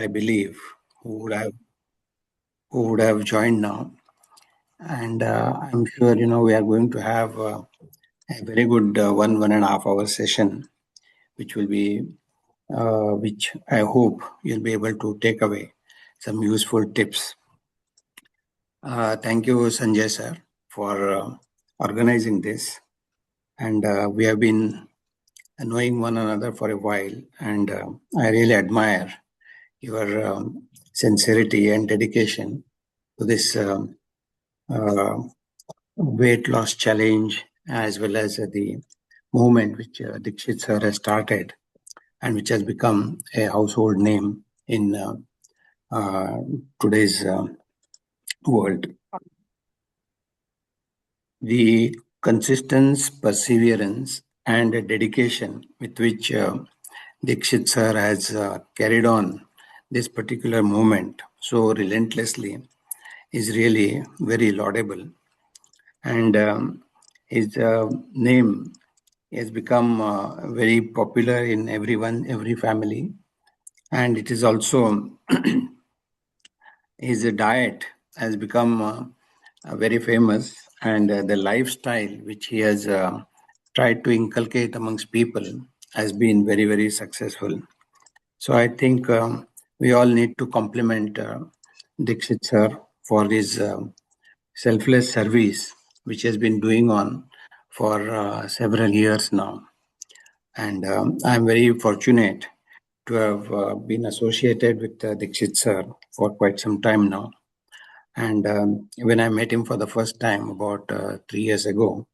I believe, who would have joined now. And I'm sure we are going to have a very good 1.5 hour session, which will be which I hope you'll be able to take away some useful tips. Thank you, Sanjay sir, for organizing this. And we have been knowing one another for a while, and I really admire your sincerity and dedication to this weight loss challenge, as well as the movement which Dixit sir has started and which has become a household name in today's world. The consistent perseverance and dedication with which Dixit sir has carried on this particular movement so relentlessly is really very laudable. And his name has become very popular in every family. And it is also his diet has become very famous, and the lifestyle which he has tried to inculcate amongst people has been very, very successful. So I think we all need to compliment Dixit sir for his selfless service, which has been doing on for several years now. And I'm very fortunate to have been associated with Dixit sir for quite some time now. And when I met him for the first time about 3 years ago,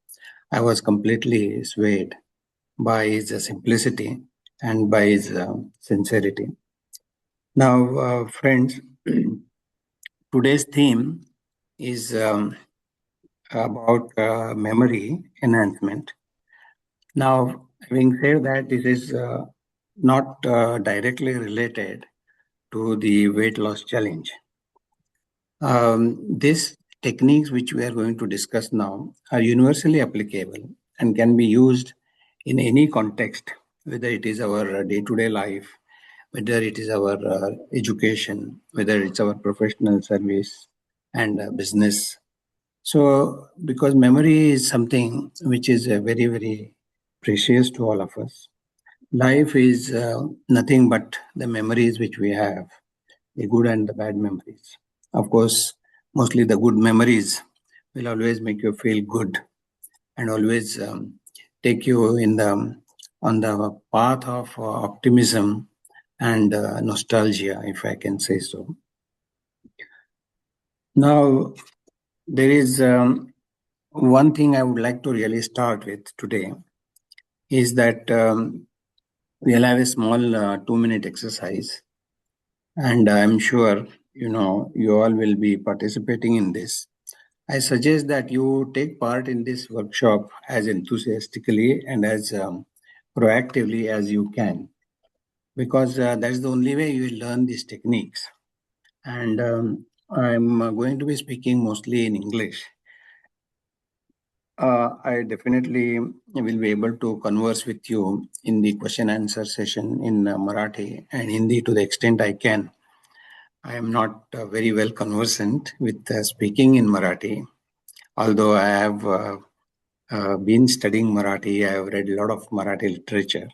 I was completely swayed by his simplicity and by his sincerity. Now, friends, today's theme is about memory enhancement. Now, having said that, this is not directly related to the weight loss challenge. These techniques which we are going to discuss now are universally applicable and can be used in any context, whether it is our day-to-day life, whether it is our education, whether it's our professional service and business. So, because memory is something which is very, very precious to all of us. Life is nothing but the memories which we have, the good and the bad memories. Of course, mostly the good memories will always make you feel good and always take you on the path of optimism and nostalgia, if I can say so. Now, there is one thing I would like to really start with today is that we'll have a small 2-minute exercise, and I'm sure you all will be participating in this. I suggest that you take part in this workshop as enthusiastically and as proactively as you can, because that's the only way you will learn these techniques. And I'm going to be speaking mostly in English. I definitely will be able to converse with you in the question answer session in Marathi and Hindi to the extent I can. I am not very well conversant with speaking in Marathi, although I have been studying Marathi. I have read a lot of Marathi literature.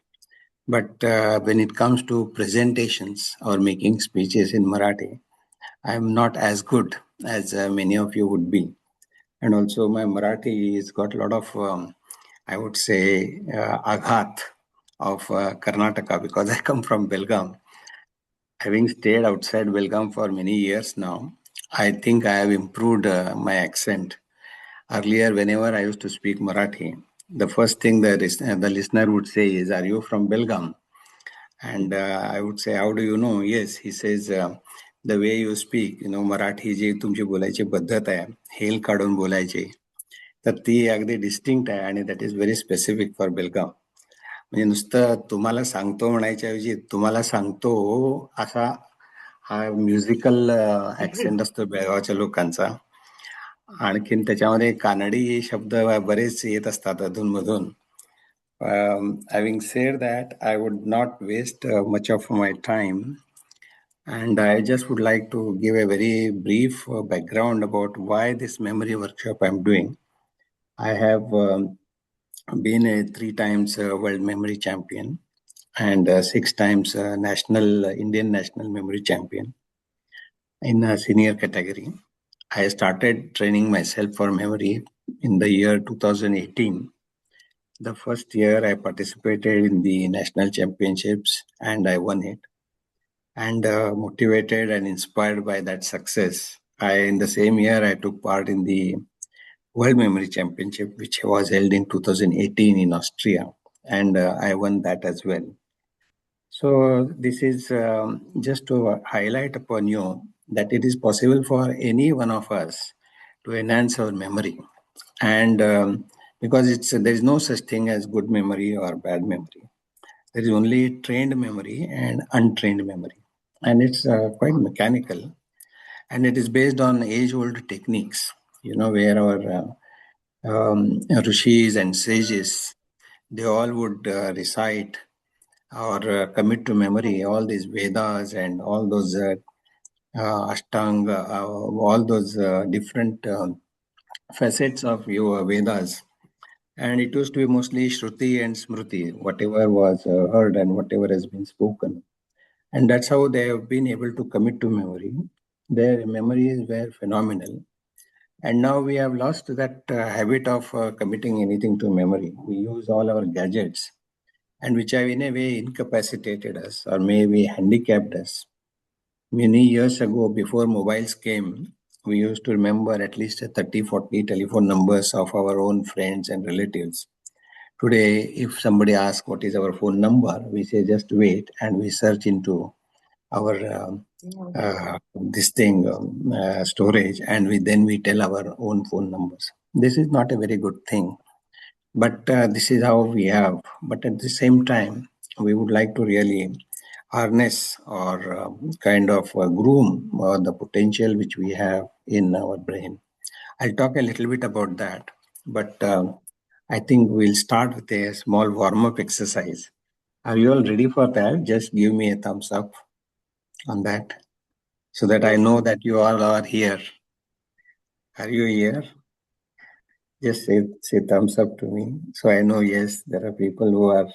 But when it comes to presentations or making speeches in Marathi, I am not as good as many of you would be. And also my Marathi has got a lot of, I would say, aghat of Karnataka, because I come from Belgaum. Having stayed outside Belgaum for many years now, I think I have improved my accent. Earlier, whenever I used to speak Marathi, the first thing the listener would say is, "Are you from Belgaum?" And I would say, "How do you know?" Yes, he says, "The way you speak, Marathi जी तुमची बोलायची पद्धत आहे, hello काढून बोलायची, तर ती अगदी distinct आहे आणि that is very specific for Belgaum." म्हणजे नुसतं तुम्हाला सांगतो म्हणायच्या ऐवजी तुम्हाला सांगतो असा हा म्युझिकल ऍक्सेंट असतो बेळगावच्या लोकांचा. आणखीन त्याच्यामध्ये कानडी शब्द बरेच येत असतात अधूनमधून. Having said that, I would not waste much of my time And I just would like to give a very brief background about why this memory workshop I'm doing. I have been a 3 times world memory champion and 6 times national Indian national memory champion in a senior category. I started training myself for memory in the year 2018. The first year I participated in the national championships and I won it. And motivated and inspired by that success, in the same year I took part in the World Memory Championship, which was held in 2018 in Austria, and I won that as well. So this is just to highlight upon you that it is possible for any one of us to enhance our memory, and because there is no such thing as good memory or bad memory. There is only trained memory and untrained memory, and it's quite mechanical, and it is based on age-old techniques. Where our rishis and sages, they all would recite or commit to memory all these Vedas and all those Ashtanga, all those different facets of your Vedas. And it used to be mostly Shruti and Smriti, whatever was heard and whatever has been spoken. And that's how they have been able to commit to memory. Their memories were phenomenal. And now we have lost that habit of committing anything to memory. We use all our gadgets, and which have in a way incapacitated us or maybe handicapped us. Many years ago, before mobiles came, we used to remember at least 30, 40 telephone numbers of our own friends and relatives. Today, if somebody asks what is our phone number, we say just wait and we search into our this thing storage, and we tell our own phone numbers. This is not a very good thing, but this is how we have. But at the same time, we would like to really harness or kind of groom the potential which we have in our brain. I'll talk a little bit about that, but I think we'll start with a small warm-up exercise. Are you all ready for that? Just give me a thumbs up on that so that I know that you all are here. Are you here? Just say thumbs up to me. So I know, yes, there are people who are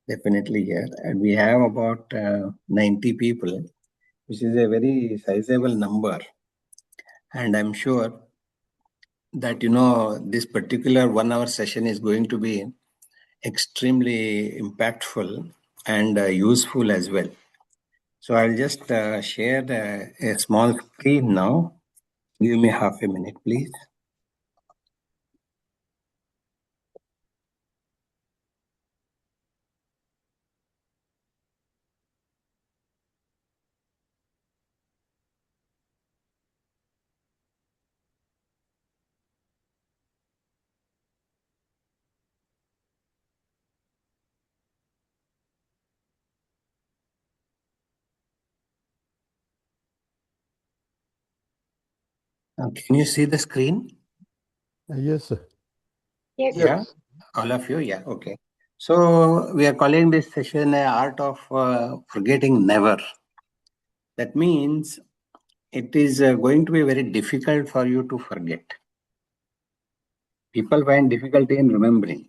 definitely here. And we have about 90 people, which is a very sizable number. And I'm sure that, this particular 1 hour session is going to be extremely impactful and useful as well. So I'll just share a small screen now. Give me half a minute, please. Can you see the screen? Yes, sir. Yes. Yeah, all of you. Yeah, okay. So we are calling this session Art of Forgetting Never. That means it is going to be very difficult for you to forget. People find difficulty in remembering.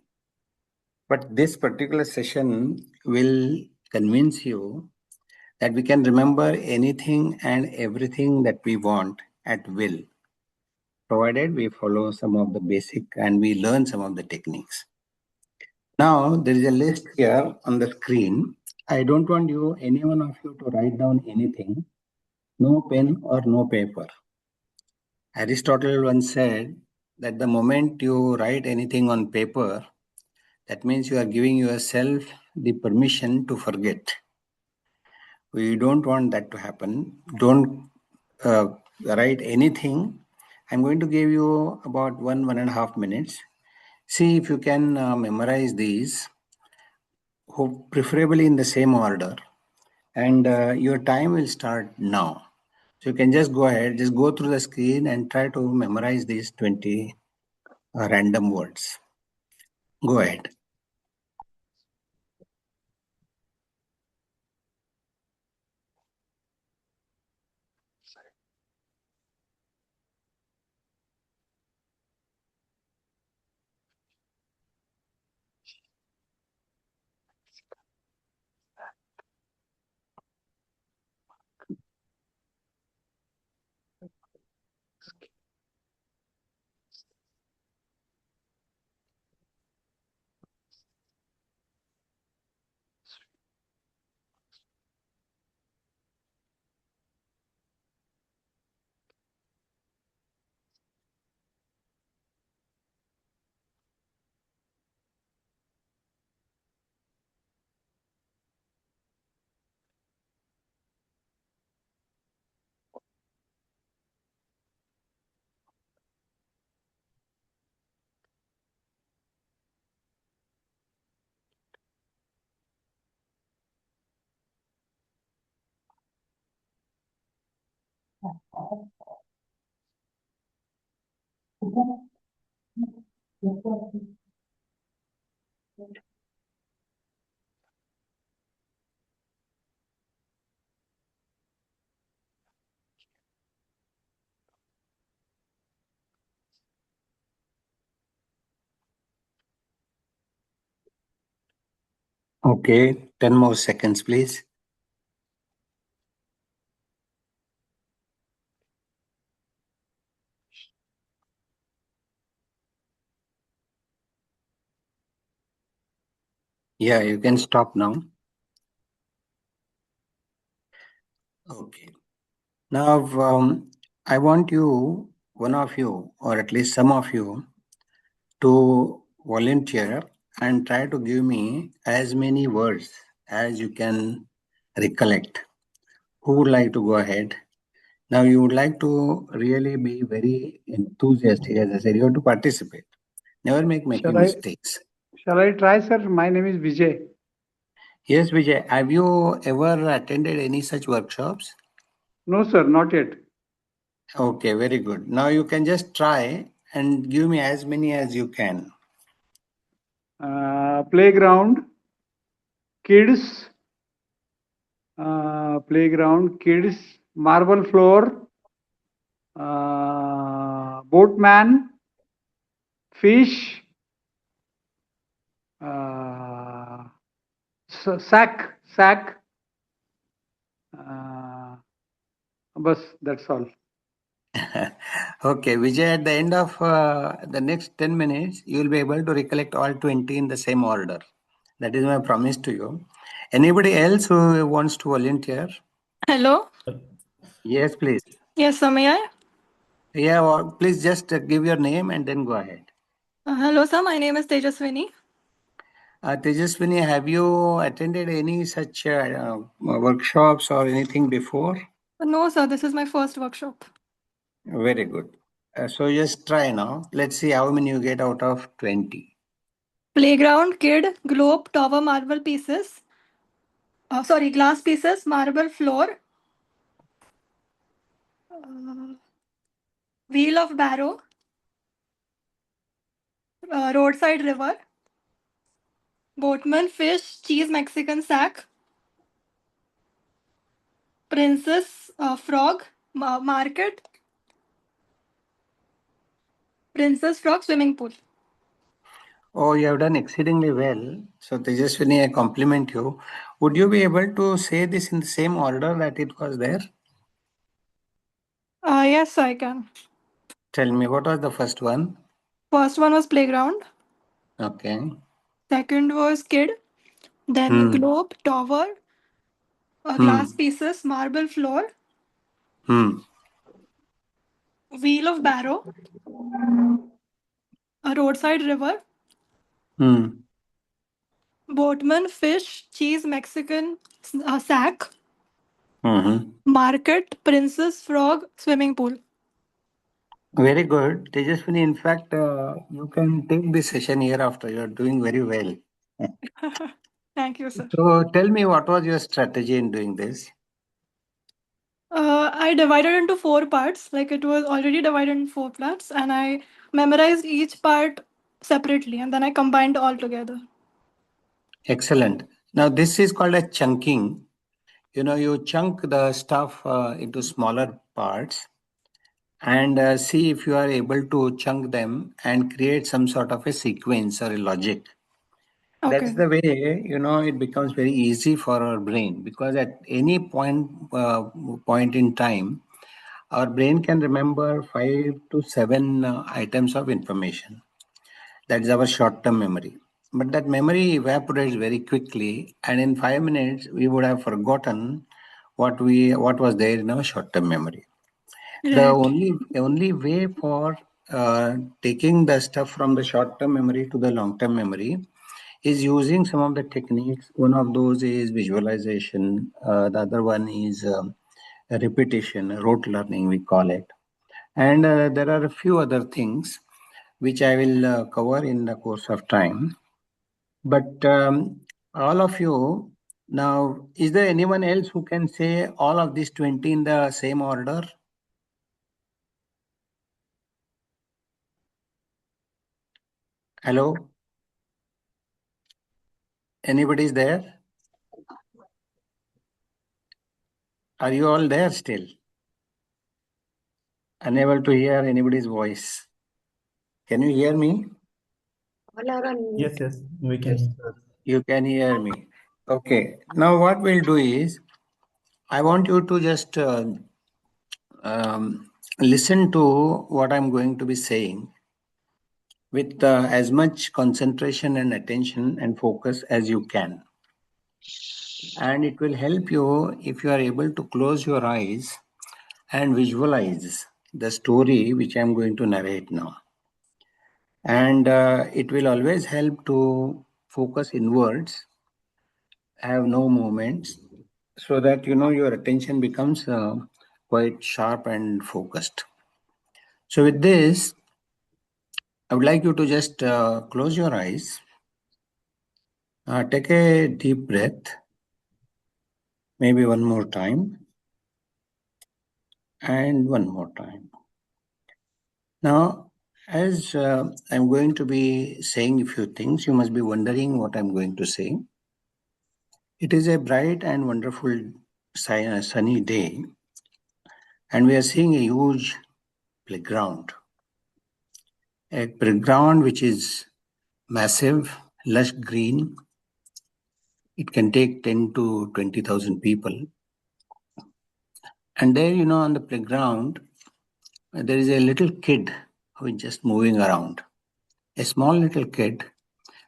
But this particular session will convince you that we can remember anything and everything that we want at will, provided we follow some of the basic and we learn some of the techniques. Now, there is a list here on the screen. I don't want any one of you to write down anything, no pen or no paper. Aristotle once said that the moment you write anything on paper, that means you are giving yourself the permission to forget. We don't want that to happen. Don't write anything. I'm going to give you about 1.5 minutes. See if you can memorize these, preferably in the same order. And your time will start now. So you can just go ahead, just go through the screen and try to memorize these 20 random words. Go ahead. Okay, 10 more seconds, please. Yeah, you can stop now. Okay. Now, I want you, one of you, or at least some of you, to volunteer and try to give me as many words as you can recollect. Who would like to go ahead? Now, you would like to really be very enthusiastic, as I said, you have to participate. Never making mistakes. Shall I try, sir? My name is Vijay. Yes, Vijay, have you ever attended any such workshops? No, sir, not yet. Okay, very good. Now you can just try and give me as many as you can. Playground, kids, marble floor, boatman, fish, sack. Bus, that's all. Okay, Vijay, at the end of the next 10 minutes, you will be able to recollect all 20 in the same order. That is my promise to you. Anybody else who wants to volunteer? Hello. Yes, please. Yes, sir, may I? Yeah, well, please just give your name and then go ahead. Hello, sir. My name is Tejaswini. Tejaswini, have you attended any such workshops or anything before? No, sir. This is my first workshop. Very good. So just try now. Let's see how many you get out of 20. Playground, kid, globe, tower, marble pieces. Glass pieces, marble floor, wheel of barrow, roadside river, boatman, fish, cheese, Mexican sack, princess, frog, market, princess frog, swimming pool. Oh, you have done exceedingly well. So Tejaswini, I compliment you. Would you be able to say this in the same order that it was there? Yes, I can. Tell me, what was the first one? First one was playground. Okay. Second was kid. Then Hmm. globe, tower, glass pieces, marble floor, Hmm. wheel of barrow, a roadside river, Hmm. boatman, fish, cheese, Mexican sack, Mm-hmm. market, princess, frog, swimming pool. Very good. Tejaswini, in fact, you can take this session hereafter. You are doing very well. Thank you, sir. So tell me, what was your strategy in doing this? I divided into 4 parts, like it was already divided in 4 parts, and I memorized each part separately, and then I combined all together. Excellent. Now, this is called a chunking. you chunk the stuff into smaller parts and see if you are able to chunk them and create some sort of a sequence or a logic. That's Okay. the way, it becomes very easy for our brain, because at any point in time, our brain can remember 5 to 7 items of information. That is our short-term memory. But that memory evaporates very quickly, and in 5 minutes, we would have forgotten what was there in our short-term memory. The Right. only way for taking the stuff from the short-term memory to the long-term memory is using some of the techniques. One of those is visualization. The other one is repetition, rote learning, we call it. And there are a few other things which I will cover in the course of time. But all of you, now, is there anyone else who can say all of these 20 in the same order? Hello? Anybody's there? Are you all there still? Unable to hear anybody's voice. Can you hear me? Yes, we can. You can hear me. Okay. Now what we'll do is, I want you to just listen to what I'm going to be saying with as much concentration and attention and focus as you can. And it will help you if you are able to close your eyes and visualize the story which I'm going to narrate now. And it will always help to focus inwards, have no movements, so that your attention becomes quite sharp and focused. So with this, I would like you to just close your eyes, take a deep breath, maybe one more time, and one more time. Now, as I'm going to be saying a few things, you must be wondering what I'm going to say. It is a bright and wonderful sunny day, and we are seeing a huge playground. A playground which is massive, lush green. It can take 10 to 20,000 people. And there, on the playground, there is a little kid who is just moving around. A small little kid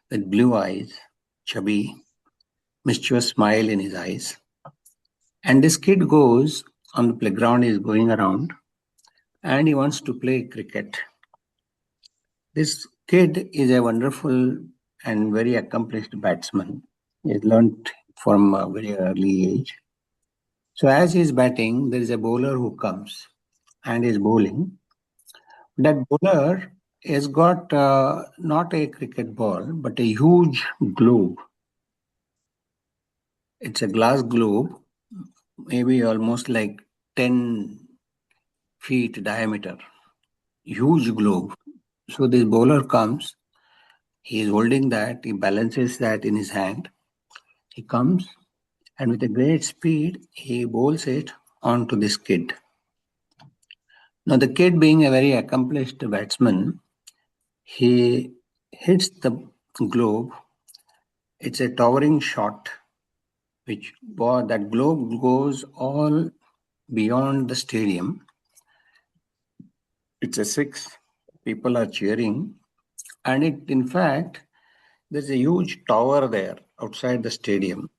with blue eyes, chubby, mischievous smile in his eyes. And this kid goes on the playground, is going around, and he wants to play cricket. This kid is a wonderful and very accomplished batsman. He has learnt from a very early age. So as he is batting, there is a bowler who comes and is bowling. That bowler has got not a cricket ball, but a huge globe. It's a glass globe, maybe almost like 10 feet diameter, huge globe. So this bowler comes, he is holding that, he balances that in his hand. He comes and with a great speed, he bowls it onto this kid. Now, the kid, being a very accomplished batsman, he hits the globe. It's a towering shot, that globe goes all beyond the stadium. It's a six. People are cheering. And in fact, there's a huge tower there outside the stadium.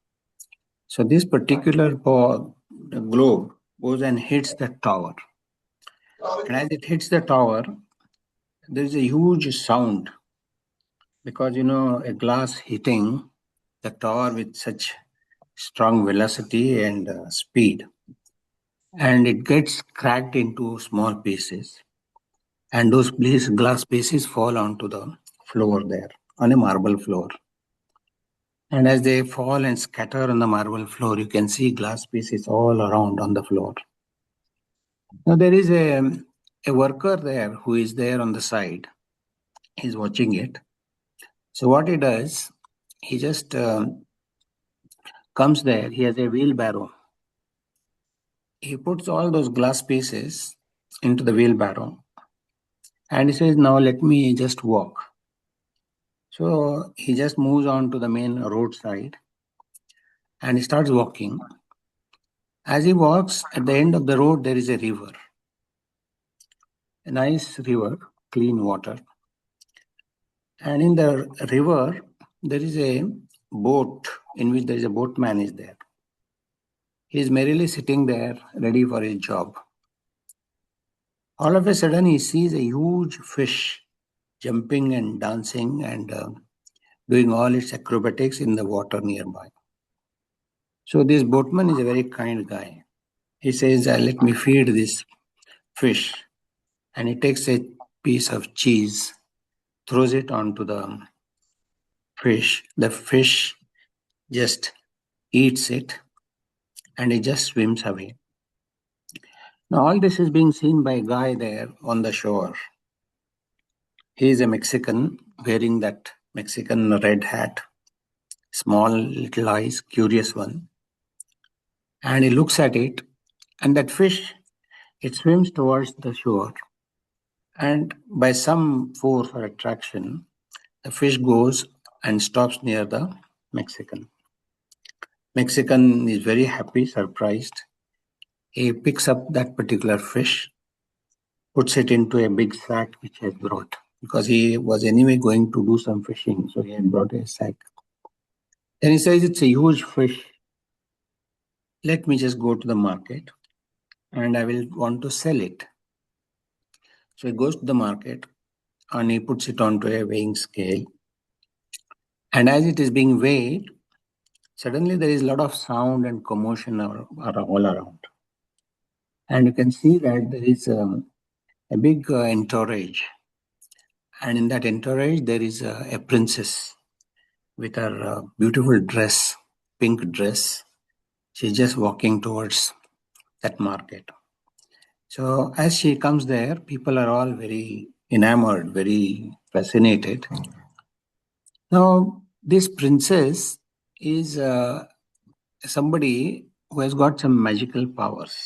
So this particular ball, the globe, goes and hits the tower. And as it hits the tower, there's a huge sound, because a glass hitting the tower with such strong velocity and speed, and it gets cracked into small pieces, and those glass pieces fall onto the floor there, on a marble floor. And as they fall and scatter on the marble floor, you can see glass pieces all around on the floor. Now there is a worker there who is there on the side. He's watching it. So what he does, he just comes there. He has a wheelbarrow he puts all those glass pieces into the wheelbarrow and he says, now let me just walk. So he just moves on to the main roadside and he starts walking. As he walks, at the end of the road, there is a river, a nice river, clean water. And in the river, there is a boat in which there is a boatman is there. He is merrily sitting there, ready for his job. All of a sudden, he sees a huge fish jumping and dancing and doing all its acrobatics in the water nearby. So this boatman is a very kind guy. He says, let me feed this fish. And he takes a piece of cheese, throws it onto the fish. The fish just eats it and it just swims away. Now all this is being seen by a guy there on the shore. He is a Mexican wearing that Mexican red hat, small little eyes, curious one. And he looks at it and that fish, it swims towards the shore. And by some force or attraction, the fish goes and stops near the Mexican. Mexican is very happy, surprised. He picks up that particular fish, puts it into a big sack which he had brought, because he was anyway going to do some fishing, so he had brought a sack. Then he says, it's a huge fish. Let me just go to the market and I will want to sell it. So he goes to the market and he puts it onto a weighing scale. And as it is being weighed, suddenly there is a lot of sound and commotion all around. And you can see that there is a big entourage. And in that entourage, there is a princess with her beautiful dress, pink dress. She's just walking towards that market. So as she comes there, people are all very enamored, very fascinated. Now, this princess is somebody who has got some magical powers.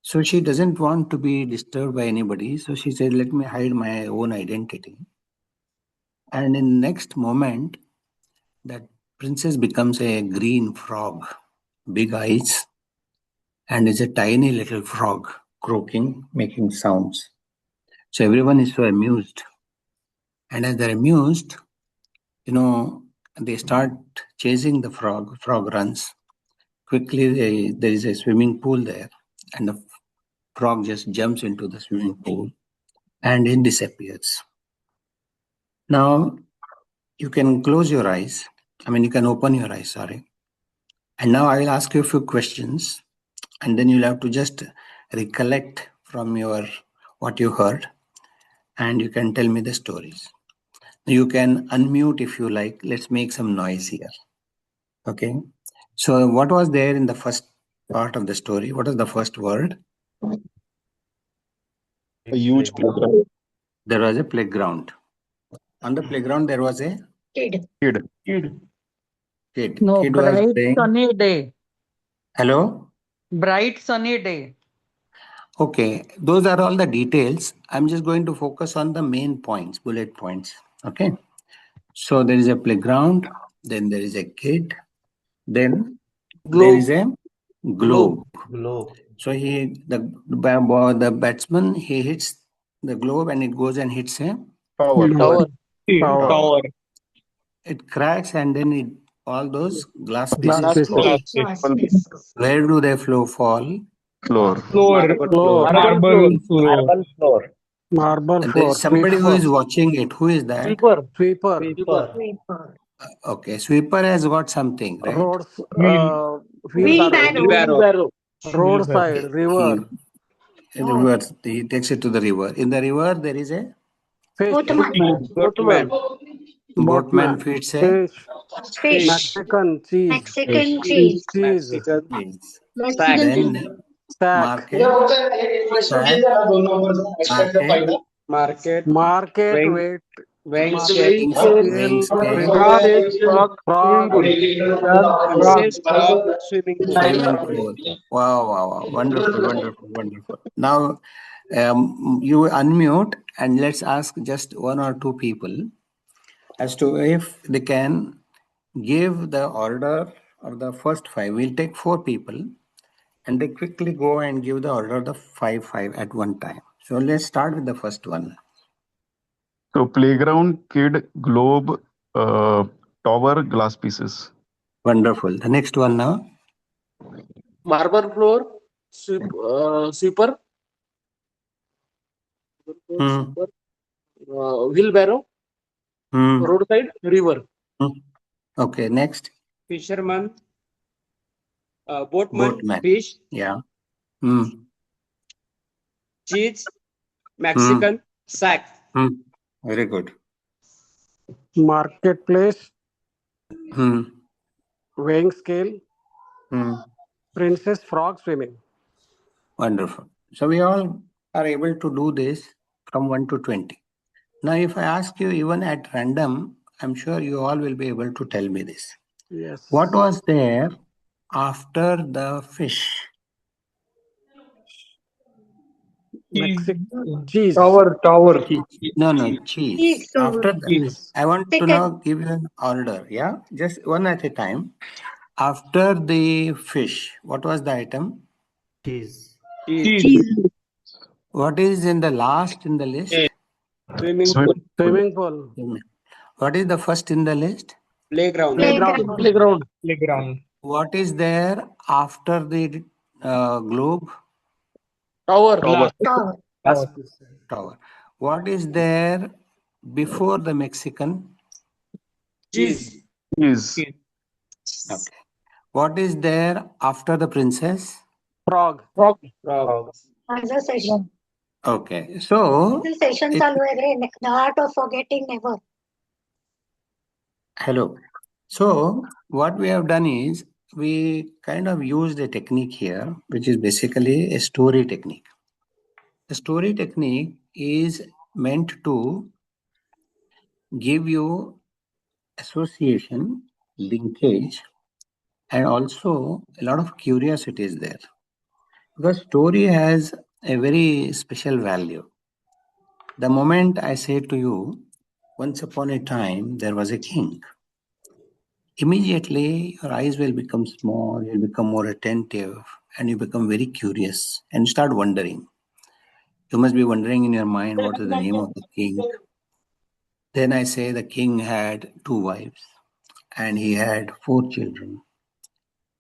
So she doesn't want to be disturbed by anybody. So she said, let me hide my own identity. And in the next moment, that princess becomes a green frog, big eyes, and is a tiny little frog, croaking, making sounds. So everyone is so amused. And as they're amused, they start chasing the frog. Frog runs. Quickly, there is a swimming pool there, and the frog just jumps into the swimming pool and it disappears. Now, you can close your eyes. You can open your eyes, sorry. And now I will ask you a few questions, and then you'll have to just recollect from what you heard, and you can tell me the stories. You can unmute if you like. Let's make some noise here. Okay. So what was there in the first part of the story? What was the first word? A huge playground. There was a playground. On the playground, there was a Kid. No, Kid was bright playing. sunny day. Hello? Bright sunny day. Okay, those are all the details. I'm just going to focus on the main points, bullet points. Okay. So there is a playground, then there is a kid, then there is a globe. So the batsman, he hits the globe and it goes and hits a Tower. tower. It cracks and then all those glass pieces fall. Where do they fall? Floor. Marble floor. And there is somebody who is watching it. Who is that? Sweeper. Okay, sweeper has got something, right? Roads. Wheelbarrow. Roadside. River. He takes it to the river. In the river, there is a Fish. boatman feeds a Fish. Mexican cheese. Mexican cheese. Cheese. Mexican then Sack. market Market. Weight. Weighing Weighing scale, Weighing scale, scale, Frog, princess, swimming frog, pool. Frog. princess, frog, swimming pool. swimming pool. Wow. Wonderful. Now, you unmute and let's ask just one or two people as to if they can give the order of the first five. We'll take four people and they quickly go and give the order of the five at one time. So let's start with the first one. So playground, kid, globe, tower, glass pieces. Wonderful. The next one now. Marble floor, sweeper, Hmm. wheelbarrow, Hmm. roadside, river. Okay, next. Fisherman, boatman, Boatman. fish, Yeah. cheese, Mexican, sack. Very good. marketplace, Hmm. weighing scale, princess, frog, swimming. Wonderful. So we all are able to do this from 1 to 20. Now, if I ask you even at random, I'm sure you all will be able to tell me this. Yes. What was there after the fish? Cheese. Tower. No, cheese. Cheese. After that, I want to Chicken. now give you an order. Yeah, just one at a time. After the fish, what was the item? Cheese. What is in the last in the list? Swimming pool. Swimming pool. What is the first in the list? Playground. Playground. What is there after the globe? Tower. Tower. Tower. What is there before the Mexican? Cheese. Is Okay. What is there after the princess? Frog. Frog. Another session. Okay. So, The session चालू है रे. The art of forgetting never. hello. So, what we have done is we kind of used a technique here, which is basically a story technique. The story technique is meant to give you association, linkage, and also a lot of curiosity is there. Because story has a very special value. The moment I say to you, once upon a time there was a king, immediately your eyes will become small, you'll become more attentive, and you become very curious and start wondering. You must be wondering in your mind what is the name of the king. Then I say the king had two wives and he had four children.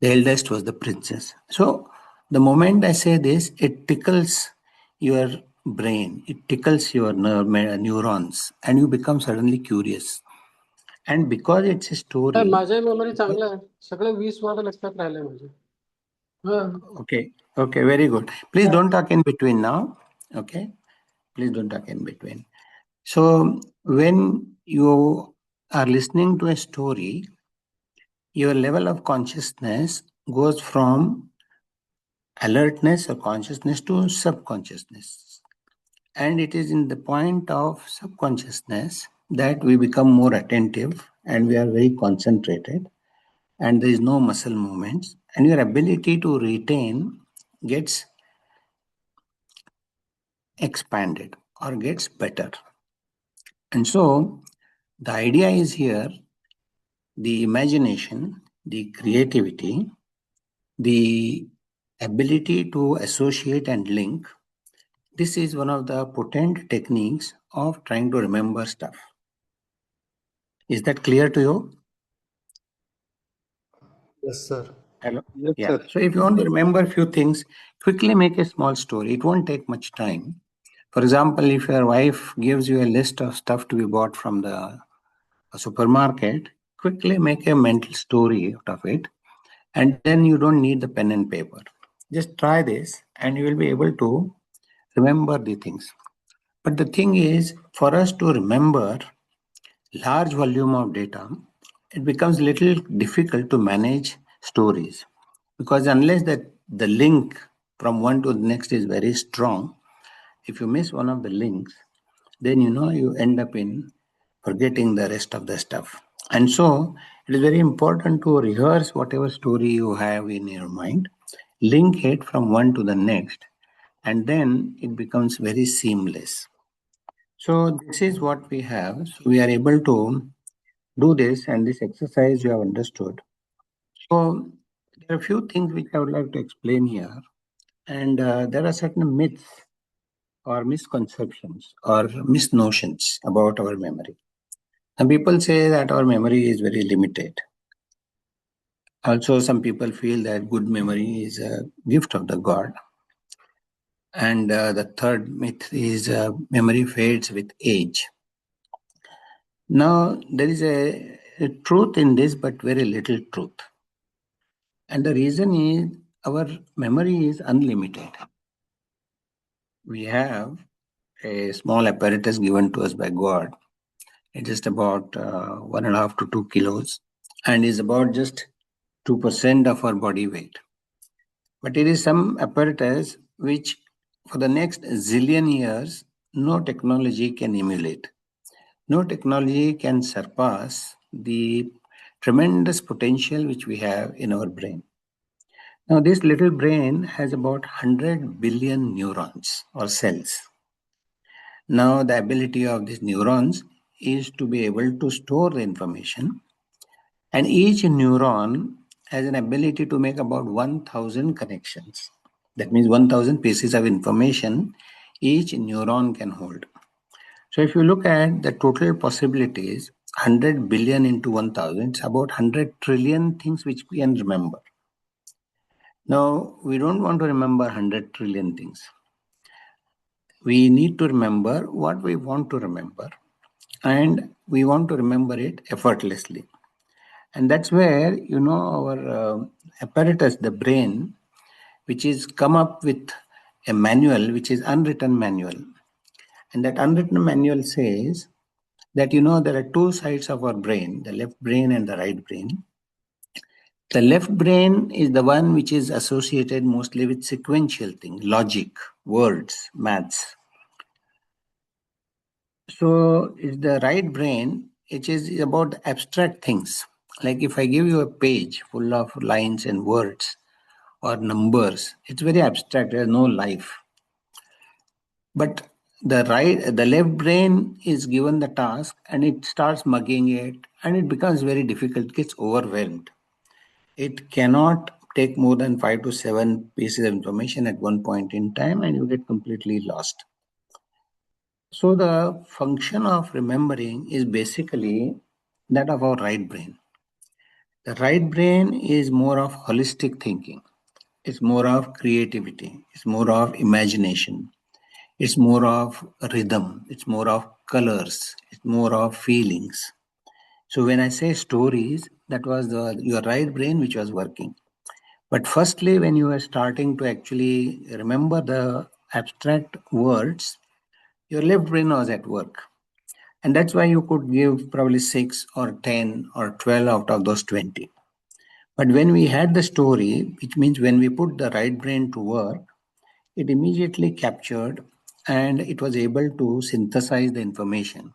The eldest was the princess. So the moment I say this, it tickles your brain, it tickles your neurons, and you become suddenly curious. And because it's a story. माझ्या memory चांगला आहे. सगळे 20 वार लक्षात राहिले माझे. Okay, very good. Please don't talk in between now. Okay, please don't talk in between. So when you are listening to a story, your level of consciousness goes from alertness or consciousness to subconsciousness. And it is in the point of subconsciousness that we become more attentive and we are very concentrated and there is no muscle movements and your ability to retain gets expanded or gets better. And so the idea is here the imagination, the creativity, the ability to associate and link. This is one of the potent techniques of trying to remember stuff. Is that clear to you? Yes, sir. Hello? Yes, Yeah. sir. So if you want to remember a few things, quickly make a small story. It won't take much time. For example, if your wife gives you a list of stuff to be bought from the supermarket, quickly make a mental story out of it. And then you don't need the pen and paper. Just try this and you will be able to remember the things. But the thing is, for us to remember large volume of data, it becomes little difficult to manage stories because unless the link from one to the next is very strong, if you miss one of the links, then you end up in forgetting the rest of the stuff. And so it is very important to rehearse whatever story you have in your mind, link it from one to the next, and then it becomes very seamless. So this is what we have. So we are able to do this, and this exercise you have understood. So there are a few things which I would like to explain here, and there are certain myths or misconceptions or misnotions about our memory. Some people say that our memory is very limited. Also, some people feel that good memory is a gift of the God. And the third myth is memory fades with age. Now, there is a truth in this, but very little truth. And the reason is our memory is unlimited. We have a small apparatus given to us by God. It's just about 1.5 to 2 kilos and is about just 2% of our body weight. But it is some apparatus which for the next zillion years, no technology can emulate. No technology can surpass the tremendous potential which we have in our brain. Now, this little brain has about 100 billion neurons or cells. Now, the ability of these neurons is to be able to store the information, and each neuron has an ability to make about 1,000 connections. That means 1,000 pieces of information each neuron can hold. So if you look at the total possibilities, 100 billion into 1,000, it's about 100 trillion things which we can remember. Now, we don't want to remember 100 trillion things. We need to remember what we want to remember, and we want to remember it effortlessly. And that's where, our apparatus, the brain, which is come up with a manual, which is unwritten manual. And that unwritten manual says that, there are two sides of our brain, the left brain and the right brain. The left brain is the one which is associated mostly with sequential things, logic, words, maths. So it's the right brain, which is about abstract things. Like if I give you a page full of lines and words or numbers, it's very abstract, there's no life. But the left brain is given the task and it starts mugging it and it becomes very difficult, it gets overwhelmed. It cannot take more than 5 to 7 pieces of information at one point in time and you get completely lost. So the function of remembering is basically that of our right brain. The right brain is more of holistic thinking. It's more of creativity. It's more of imagination. It's more of rhythm. It's more of colors. It's more of feelings. So when I say stories, that was your right brain which was working. But firstly, when you were starting to actually remember the abstract words, your left brain was at work. And that's why you could give probably 6 or 10 or 12 out of those 20. But when we had the story, which means when we put the right brain to work, it immediately captured and it was able to synthesize the information.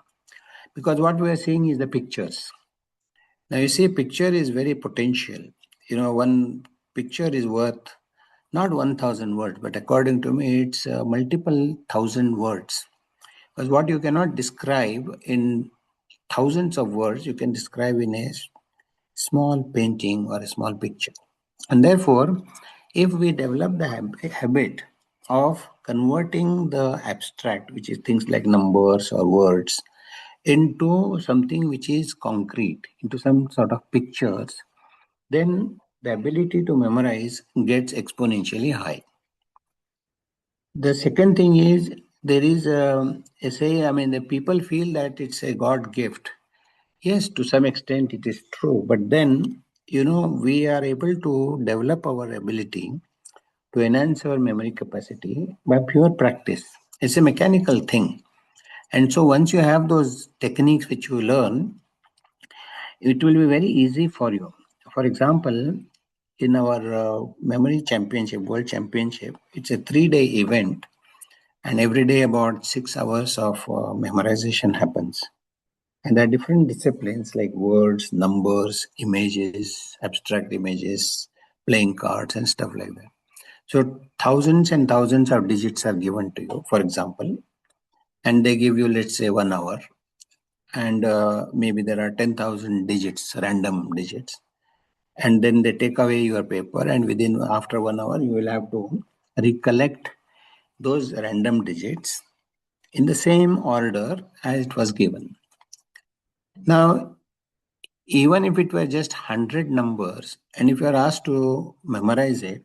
Because what we are seeing is the pictures. Now you see, picture is very potential. One picture is worth not 1,000 words, but according to me, it's multiple thousand words. Because what you cannot describe in thousands of words, you can describe in a small painting or a small picture. And therefore, if we develop the habit of converting the abstract, which is things like numbers or words, into something which is concrete, into some sort of pictures, then the ability to memorize gets exponentially high. The second thing is there is the people feel that it's a God gift. Yes, to some extent it is true, but then, we are able to develop our ability to enhance our memory capacity by pure practice. It's a mechanical thing. And so once you have those techniques which you learn, it will be very easy for you. For example, in our memory championship, world championship, it's a 3-day event, and every day about 6 hours of memorization happens. And there are different disciplines like words, numbers, images, abstract images, playing cards, and stuff like that. So thousands and thousands of digits are given to you, for example, and they give you, let's say, 1 hour, and maybe there are 10,000 digits, random digits, and then they take away your paper, and within after 1 hour, you will have to recollect those random digits in the same order as it was given. Now, even if it were just 100 numbers, and if you are asked to memorize it,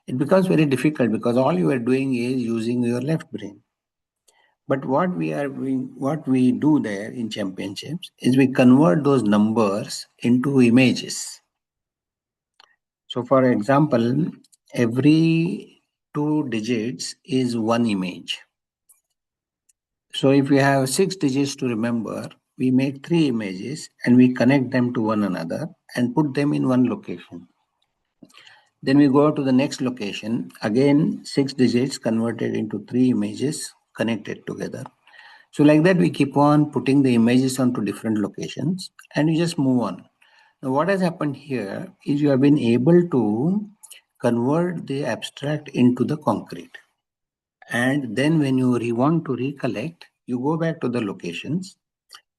it becomes very difficult because all you are doing is using your left brain. But what we do there in championships is we convert those numbers into images. So, for example, every 2 digits is one image. So, if we have 6 digits to remember, we make 3 images and we connect them to one another and put them in one location. Then we go to the next location, again 6 digits converted into 3 images connected together. So like that we keep on putting the images onto different locations and you just move on. Now what has happened here is you have been able to convert the abstract into the concrete. And then when you want to recollect, you go back to the locations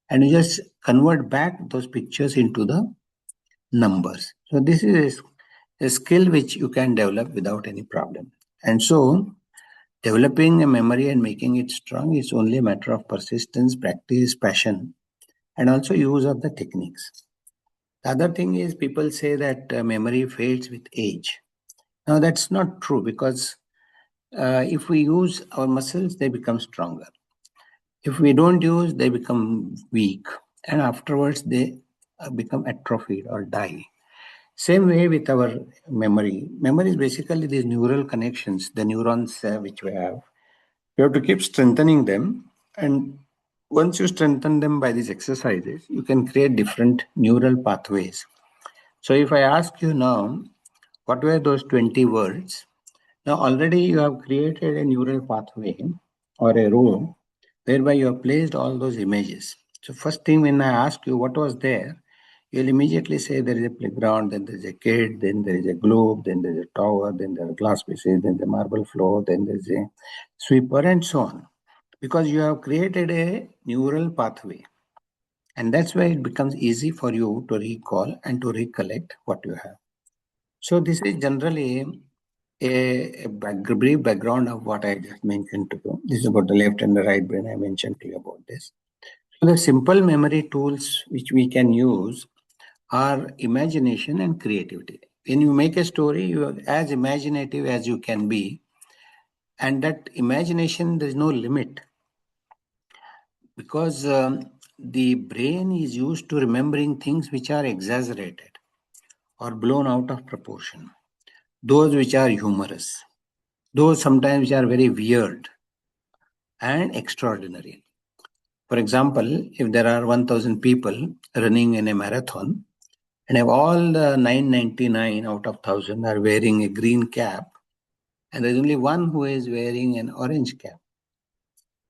and you just convert back those pictures into the numbers. So this is a skill which you can develop without any problem. And so developing a memory and making it strong is only a matter of persistence, practice, passion, and also use of the techniques. The other thing is people say that memory fades with age. Now that's not true because if we use our muscles, they become stronger. If we don't use, they become weak, and afterwards they become atrophied or die. Same way with our memory. Memory is basically these neural connections, the neurons which we have. You have to keep strengthening them. And once you strengthen them by these exercises, you can create different neural pathways. So if I ask you now, what were those 20 words? Now already you have created a neural pathway or a row whereby you have placed all those images. So first thing when I ask you what was there, you'll immediately say there is a playground, then there is a kid, then there is a globe, then there is a tower, then there are glass pieces, then the marble floor, then there is a sweeper and so on. Because you have created a neural pathway. And that's why it becomes easy for you to recall and to recollect what you have. So this is generally brief background of what I just mentioned to you. This is about the left and the right brain. I mentioned to you about this. So the simple memory tools which we can use are imagination and creativity. When you make a story, you are as imaginative as you can be, and that imagination there is no limit because the brain is used to remembering things which are exaggerated or blown out of proportion, those which are humorous, those sometimes which are very weird and extraordinary. For example, if there are 1,000 people running in a marathon, and if all the 999 out of 1,000 are wearing a green cap, and there's only one who is wearing an orange cap,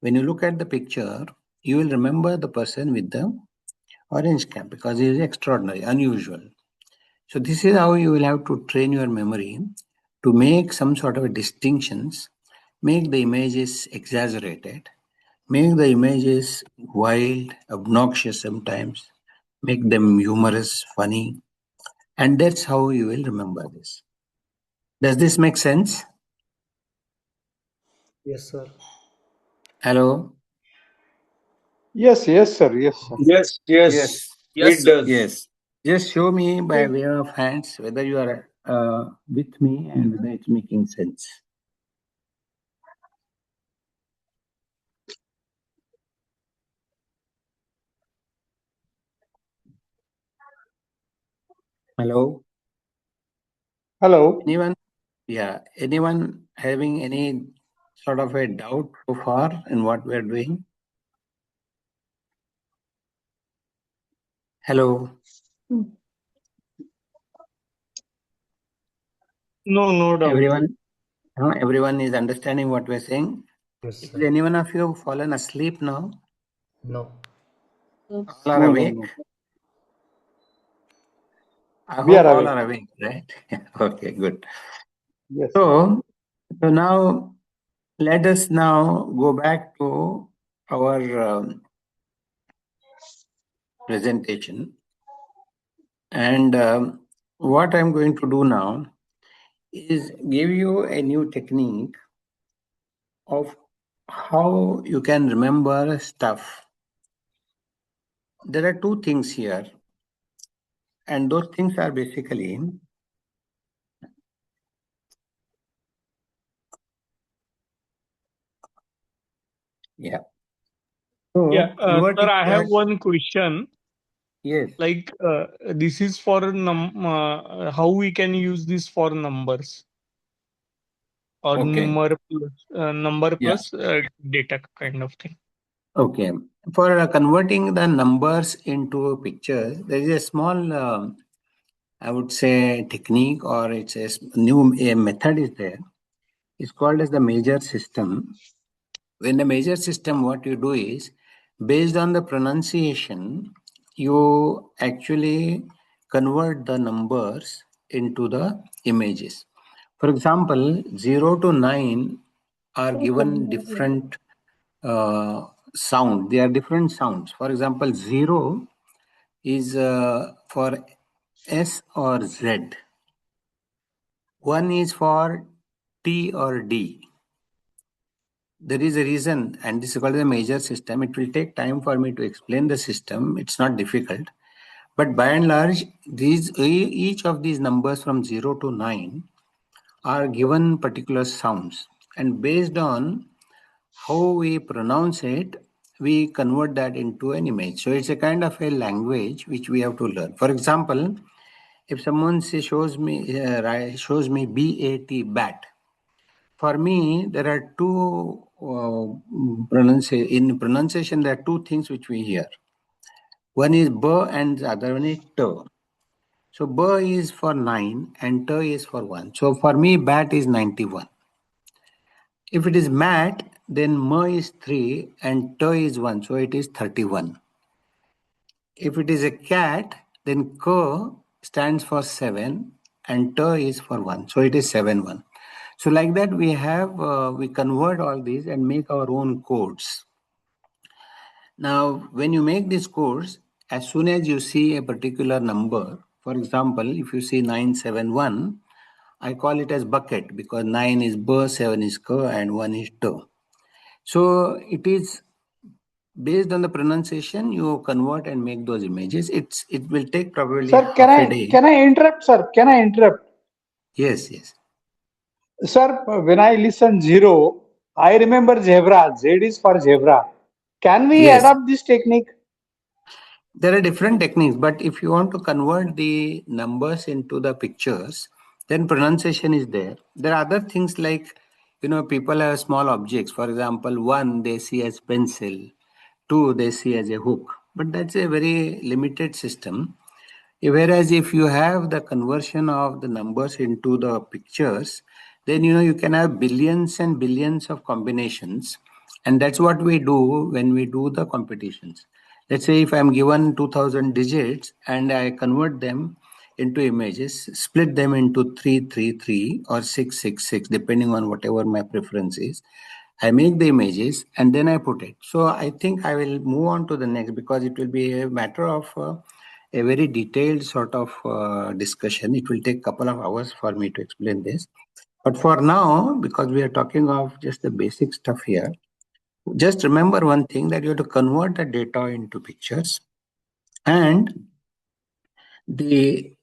when you look at the picture, you will remember the person with the orange cap because it is extraordinary, unusual. So this is how you will have to train your memory to make some sort of distinctions, make the images exaggerated, make the images wild, obnoxious sometimes, make them humorous, funny, and that's how you will remember this. Does this make sense? Yes, sir. Hello? Yes, sir. Yes, sir. Yes, yes, it does. Yes. Just show me by way of hands whether you are with me and whether it's making sense. Hello? Hello. Anyone? Yeah. Anyone having any sort of a doubt so far in what we're doing? Hello? No doubt. Everyone is understanding what we're saying. Yes, Is sir. anyone of you fallen asleep now? No. All are No, awake? no. I We hope are all awake. are awake, right? Okay, good. Yes. So now let us now go back to our presentation. And what I'm going to do now is give you a new technique of how you can remember stuff. There are two things here, and those things are basically yeah. So Yeah, converting sir, I have that, one question. yes. Like, this is for how we can use this for numbers or Okay. number Yeah. plus data kind of thing. Okay. For converting the numbers into pictures, there is a small, I would say, technique, or it's a method is there. It's called as the measure system. In the measure system, what you do is, based on the pronunciation, you actually convert the numbers into the images. For example, 0 to 9 are given different sound. They are different sounds. For example, 0 is for S or Z. 1 is for T or D. There is a reason, and this is called the measure system. It will take time for me to explain the system. It's not difficult. But by and large, each of these numbers from 0 to 9 are given particular sounds. And based on how we pronounce it, we convert that into an image. So it's a kind of a language which we have to learn. For example, if someone shows me BAT, bat. For me, there are two in pronunciation. There are two things which we hear. One is b and the other one is t. So b is for 9 and t is for 1. So for me, bat is 91. If it is mat, then m is 3 and t is 1. So it is 31. If it is a cat, then k stands for 7 and t is for 1. So it is 7-1. So like that we convert all these and make our own codes. Now, when you make these codes, as soon as you see a particular number, for example, if you see 971, I call it as bucket because 9 is b, 7 is k, and 1 is t. So it is based on the pronunciation, you convert and make those images. It will take probably Sir, half a day. can I interrupt, sir? Can I interrupt? Yes, yes. Sir, when I listen 0, I remember zebra. Z is for zebra. Can we Yes. adopt this technique? There are different techniques, but if you want to convert the numbers into the pictures, then pronunciation is there. There are other things like, people have small objects. For example, 1 they see as pencil, 2 they see as a hook, but that's a very limited system. Whereas if you have the conversion of the numbers into the pictures, then you can have billions and billions of combinations. And that's what we do when we do the competitions. Let's say if I'm given 2000 digits and I convert them into images, split them into 333 or 666, depending on whatever my preference is. I make the images and then I put it. So I think I will move on to the next because it will be a matter of a very detailed sort of discussion. It will take a couple of hours for me to explain this. But for now, because we are talking of just the basic stuff here, just remember one thing that you have to convert the data into pictures and the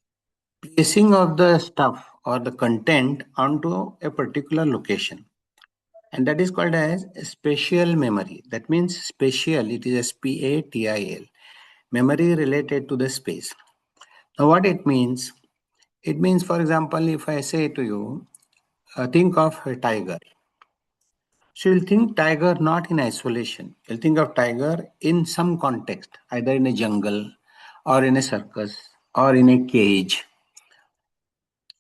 placing of the stuff or the content onto a particular location. And that is called as spatial memory. That means spatial, it is SPATIL, memory related to the space. Now, what it means? It means, for example, if I say to you, think of a tiger. So you'll think tiger not in isolation. You'll think of tiger in some context, either in a jungle or in a circus or in a cage.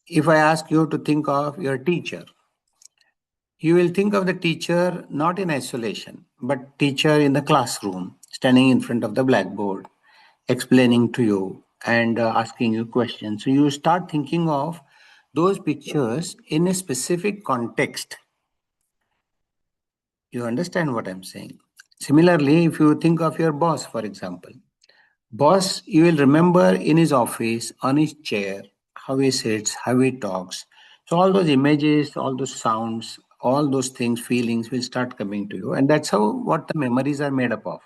If I ask you to think of your teacher, you will think of the teacher not in isolation, but teacher in the classroom, standing in front of the blackboard, explaining to you and asking you questions. So you start thinking of those pictures in a specific context. You understand what I'm saying? Similarly, if you think of your boss, for example, boss, you will remember in his office, on his chair, how he sits, how he talks. So all those images, all those sounds, all those things, feelings will start coming to you. And that's how what the memories are made up of.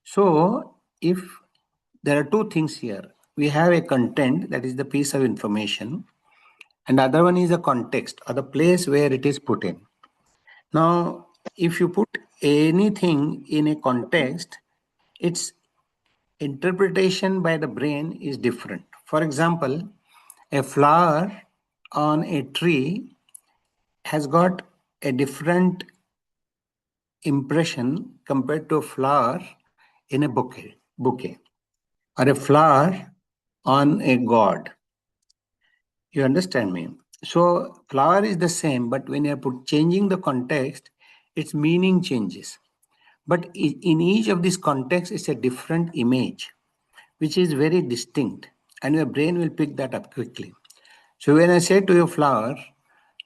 So if there are two things here, we have a content, that is the piece of information, and the other one is a context or the place where it is put in. Now, if you put anything in a context, its interpretation by the brain is different. For example, a flower on a tree has got a different impression compared to a flower in a bouquet, or a flower on a god. You understand me? So flower is the same, but when you're changing the context, its meaning changes. But in each of these contexts, it's a different image, which is very distinct, and your brain will pick that up quickly. So when I say to you flower,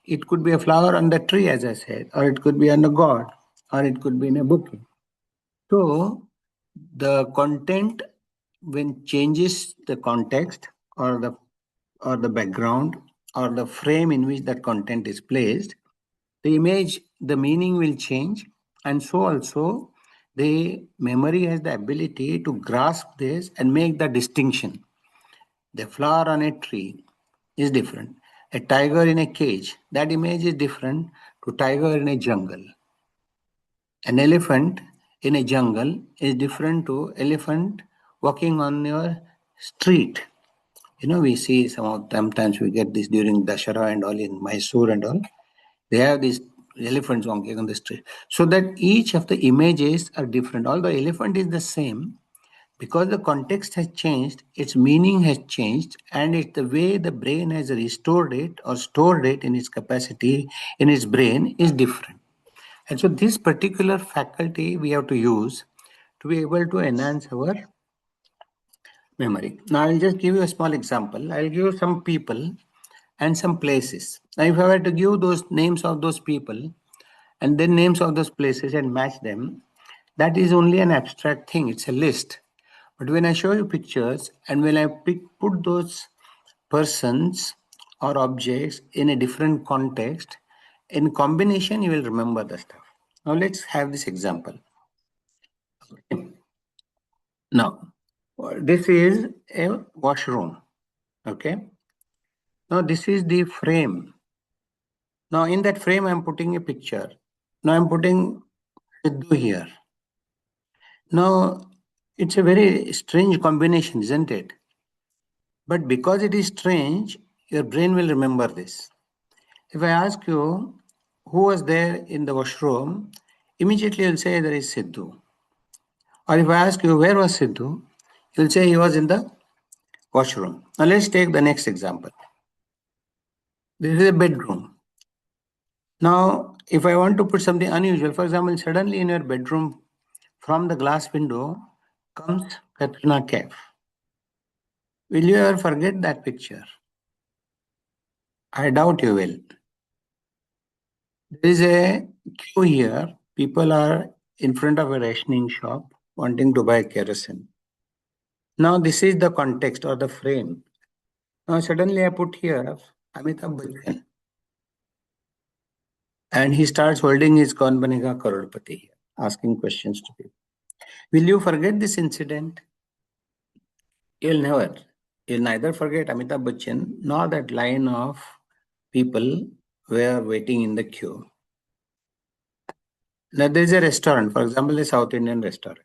it could be a flower on the tree, as I said, or it could be on a god, or it could be in a bouquet. So the content, when changes the context or the background or the frame in which that content is placed, the image, the meaning will change, and so also the memory has the ability to grasp this and make the distinction. The flower on a tree is different. A tiger in a cage, that image is different to tiger in a jungle. An elephant in a jungle is different to elephant walking on your street. We see sometimes we get this during Dashara and all in Mysore and all. They have these elephants walking on the street. So that each of the images are different. Although elephant is the same, because the context has changed, its meaning has changed, and it's the way the brain has restored it or stored it in its capacity in its brain is different. And so this particular faculty we have to use to be able to enhance our memory. Now I'll just give you a small example. I'll give you some people and some places. Now if I were to give those names of those people and then names of those places and match them, that is only an abstract thing. It's a list. But when I show you pictures and when I put those persons or objects in a different context, in combination, you will remember the stuff. Now let's have this example. Now, this is a washroom. Okay. Now this is the frame. Now in that frame, I'm putting a picture. Now I'm putting Sidhu here. Now it's a very strange combination, isn't it? But because it is strange, your brain will remember this. If I ask you who was there in the washroom, immediately you'll say there is Sidhu. Or if I ask you where was Sidhu, you'll say he was in the washroom. Now let's take the next example. This is a bedroom. Now, if I want to put something unusual, for example, suddenly in your bedroom, from the glass window comes Katrina Kaif. Will you ever forget that picture? I doubt you will. There is a queue here. People are in front of a rationing shop wanting to buy kerosene. Now, this is the context or the frame. Now, suddenly I put here Amitabh Bachchan. And he starts holding his Kaun Banega Crorepati, asking questions to people. Will you forget this incident? You'll never. You'll neither forget Amitabh Bachchan nor that line of people were waiting in the queue. Now, there is a restaurant, for example, a South Indian restaurant.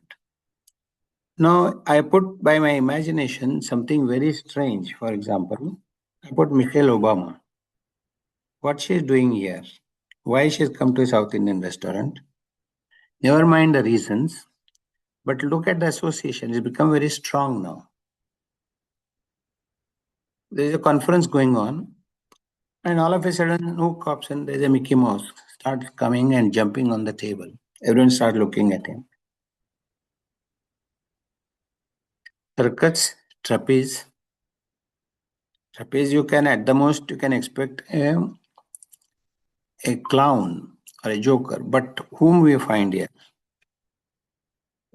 Now, I put by my imagination something very strange. For example, I put Michelle Obama. What she is doing here? Why she has come to a South Indian restaurant? Never mind the reasons, but look at the association. It's become very strong now. There is a conference going on, and all of a sudden, who comes in? There's a Mickey Mouse starts coming and jumping on the table. Everyone starts looking at him. Circus, trapeze. Trapeze, you can at the most you can expect a clown or a joker, but whom we find here?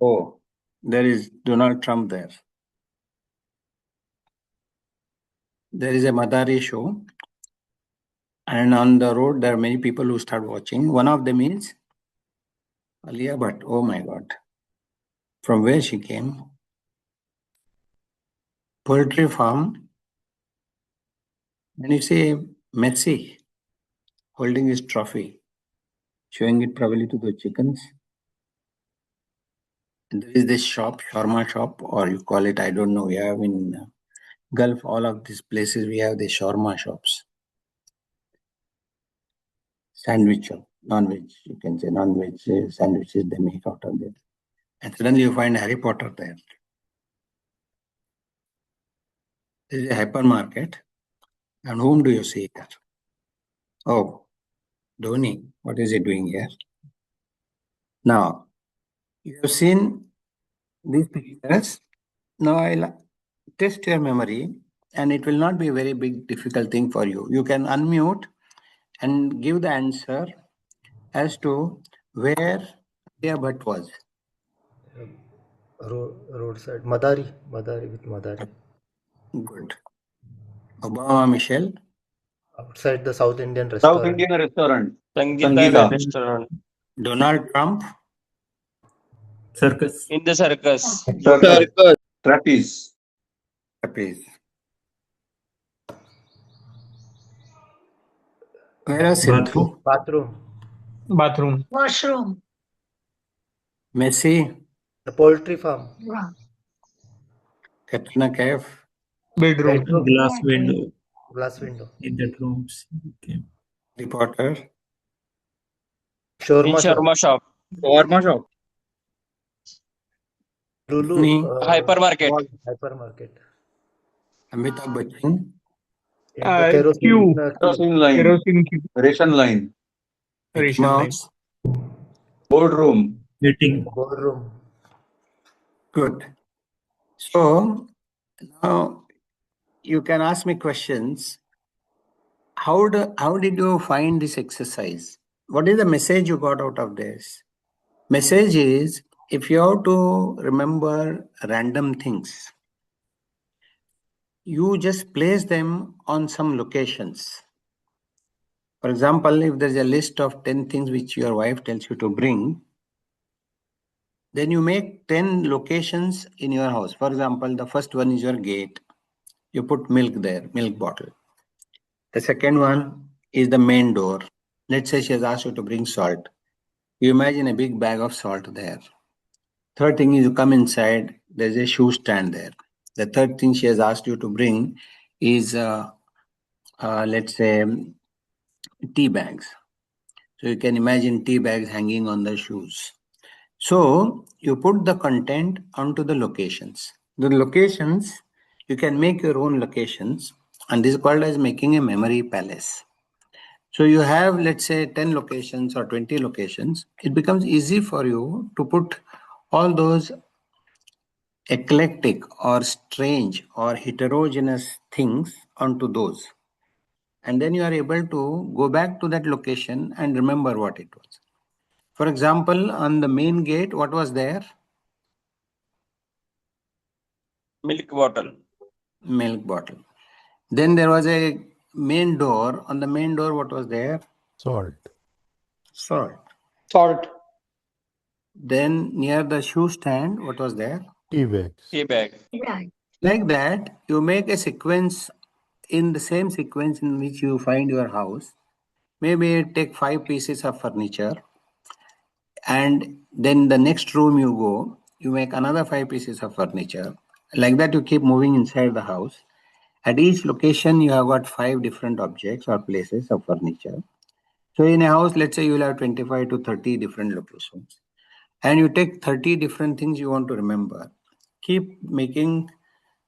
Oh, there is Donald Trump there. There is a Madari show, and on the road there are many people who start watching. One of them is Alia Bhatt. Oh my God. From where she came? Poultry farm. And you see Messi holding his trophy, showing it probably to the chickens. And there is this shop, shawarma shop, or you call it, I don't know. We have in Gulf, all of these places, we have the shawarma shops. Sandwich shop, non-veg, you can say non-veg sandwiches they make out of there. And suddenly you find Harry Potter there. There is a hypermarket. And whom do you see here? Oh, Dhoni. What is he doing here? Now, you have seen these pictures. Now I'll test your memory, and it will not be a very big difficult thing for you. You can unmute and give the answer as to where Alia Bhatt was. Roadside. Madari with Madari. Good. Obama Michelle. Outside the South Indian South restaurant. Indian restaurant. Sangeeta Sangeeta. restaurant. Donald Trump. Circus. In the circus. Circus. Trapeze. Please. Where is Sindhu? Bathroom. Washroom. Messi. The poultry farm. Yeah. Katrina Kaif. Bedroom. Bedroom. Glass window. Glass window. In that rooms. Okay. Reporter. In Shawarma shop. shawarma shop. Shawarma shop. Lulu. Dhoni. Hypermarket. Hypermarket. Amitabh Bachchan. In the kerosene. Queue. Kerosene line. Kerosene queue. Ration line. Mickey Ration line. Mouse. Boardroom. Meeting. Boardroom. Good. So now you can ask me questions. How did you find this exercise? What is the message you got out of this? Message is, if you have to remember random things, you just place them on some locations. For example, if there's a list of 10 things which your wife tells you to bring, then you make 10 locations in your house. For example, the first one is your gate. You put milk there, milk bottle. The second one is the main door. Let's say she has asked you to bring salt. You imagine a big bag of salt there. Third thing is you come inside, there's a shoe stand there. The third thing she has asked you to bring is, let's say, tea bags. So you can imagine tea bags hanging on the shoes. So you put the content onto the locations. The locations, you can make your own locations, and this is called as making a memory palace. So you have, let's say, 10 locations or 20 locations. It becomes easy for you to put all those eclectic or strange or heterogeneous things onto those. And then you are able to go back to that location and remember what it was. For example, on the main gate, what was there? Milk bottle. Milk bottle. Then there was a main door. On the main door, what was there? Salt. Salt. Then near the shoe stand, what was there? Tea bags. Tea bag. Yeah. Like that, you make a sequence in the same sequence in which you find your house. Maybe take 5 pieces of furniture, and then the next room you go, you make another 5 pieces of furniture. Like that, you keep moving inside the house. At each location, you have got 5 different objects or places of furniture. So in a house, let's say you will have 25 to 30 different locations. And you take 30 different things you want to remember. Keep making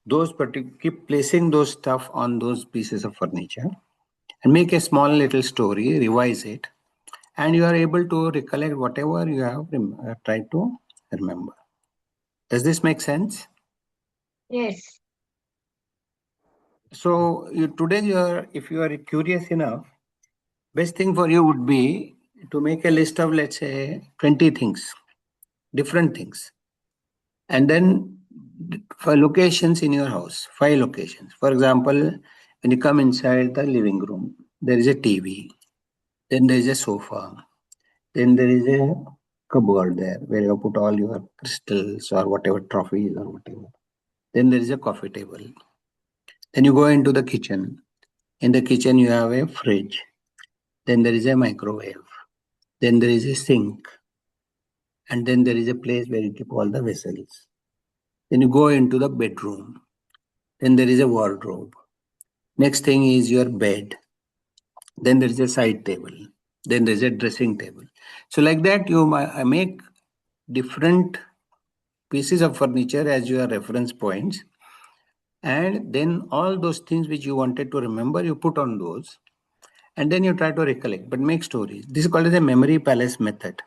those keep placing those stuff on those pieces of furniture and make a small little story, revise it, and you are able to recollect whatever you have tried to remember. Does this make sense? Yes. So if you are curious enough, best thing for you would be to make a list of, let's say, 20 things, different things. And then for locations in your house, 5 locations. For example, when you come inside the living room, there is a TV, then there is a sofa, then there is a cupboard there where you put all your crystals or whatever trophies or whatever. Then there is a coffee table. Then you go into the kitchen. In the kitchen, you have a fridge. Then there is a microwave. Then there is a sink. And then there is a place where you keep all the vessels. Then you go into the bedroom. Then there is a wardrobe. Next thing is your bed. Then there is a side table. Then there is a dressing table. So like that, you make different pieces of furniture as your reference points. And then all those things which you wanted to remember, you put on those. And then you try to recollect, but make stories. This is called as a memory palace method.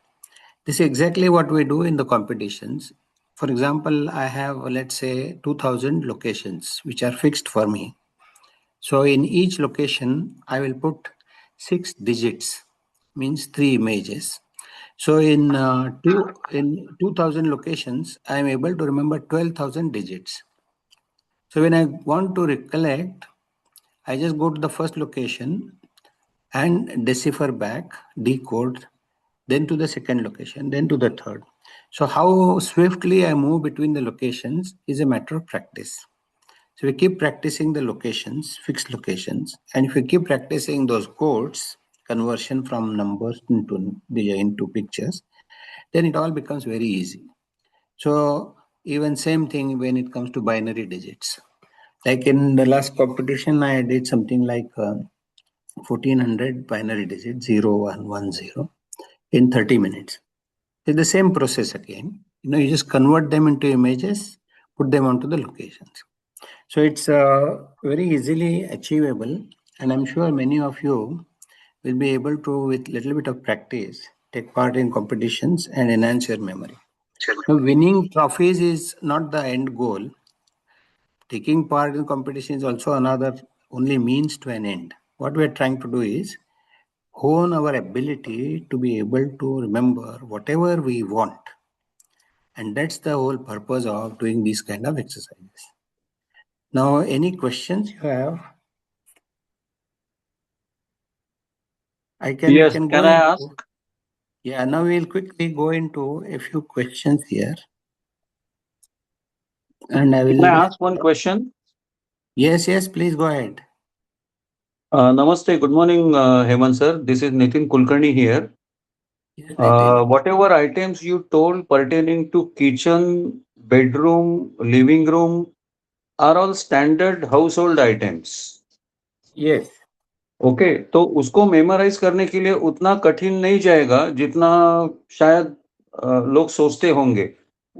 This is exactly what we do in the competitions. For example, I have, let's say, 2000 locations which are fixed for me. So in each location, I will put 6 digits, means 3 images. So in 2000 locations, I am able to remember 12,000 digits. So when I want to recollect, I just go to the first location and decipher back, decode, then to the second location, then to the third. So how swiftly I move between the locations is a matter of practice. So we keep practicing the locations, fixed locations, and if we keep practicing those codes, conversion from numbers into pictures, then it all becomes very easy. So even same thing when it comes to binary digits. Like in the last competition, I did something like 1400 binary digits, 0110, in 30 minutes. It's the same process again. You just convert them into images, put them onto the locations. So it's very easily achievable, and I'm sure many of you will be able to, with little bit of practice, take part in competitions and enhance your memory. Now, winning trophies is not the end goal. Taking part in competition is also another only means to an end. What we're trying to do is hone our ability to be able to remember whatever we want. And that's the whole purpose of doing these kind of exercises. Now, any questions you have? Yes, can go can I ask? into. Yeah, now we'll quickly go into a few questions here. And I will. Can I ask one question? Yes, please go ahead. Namaste, good morning, Hemant sir. This is Nitin Kulkarni here. Yes, Nitin. Whatever items you told pertaining to kitchen, bedroom, living room are all standard household items. Yes. Okay तो उसको memorise करने के लिए उतना कठिन नहीं जाएगा जितना शायद लोग सोचते होंगे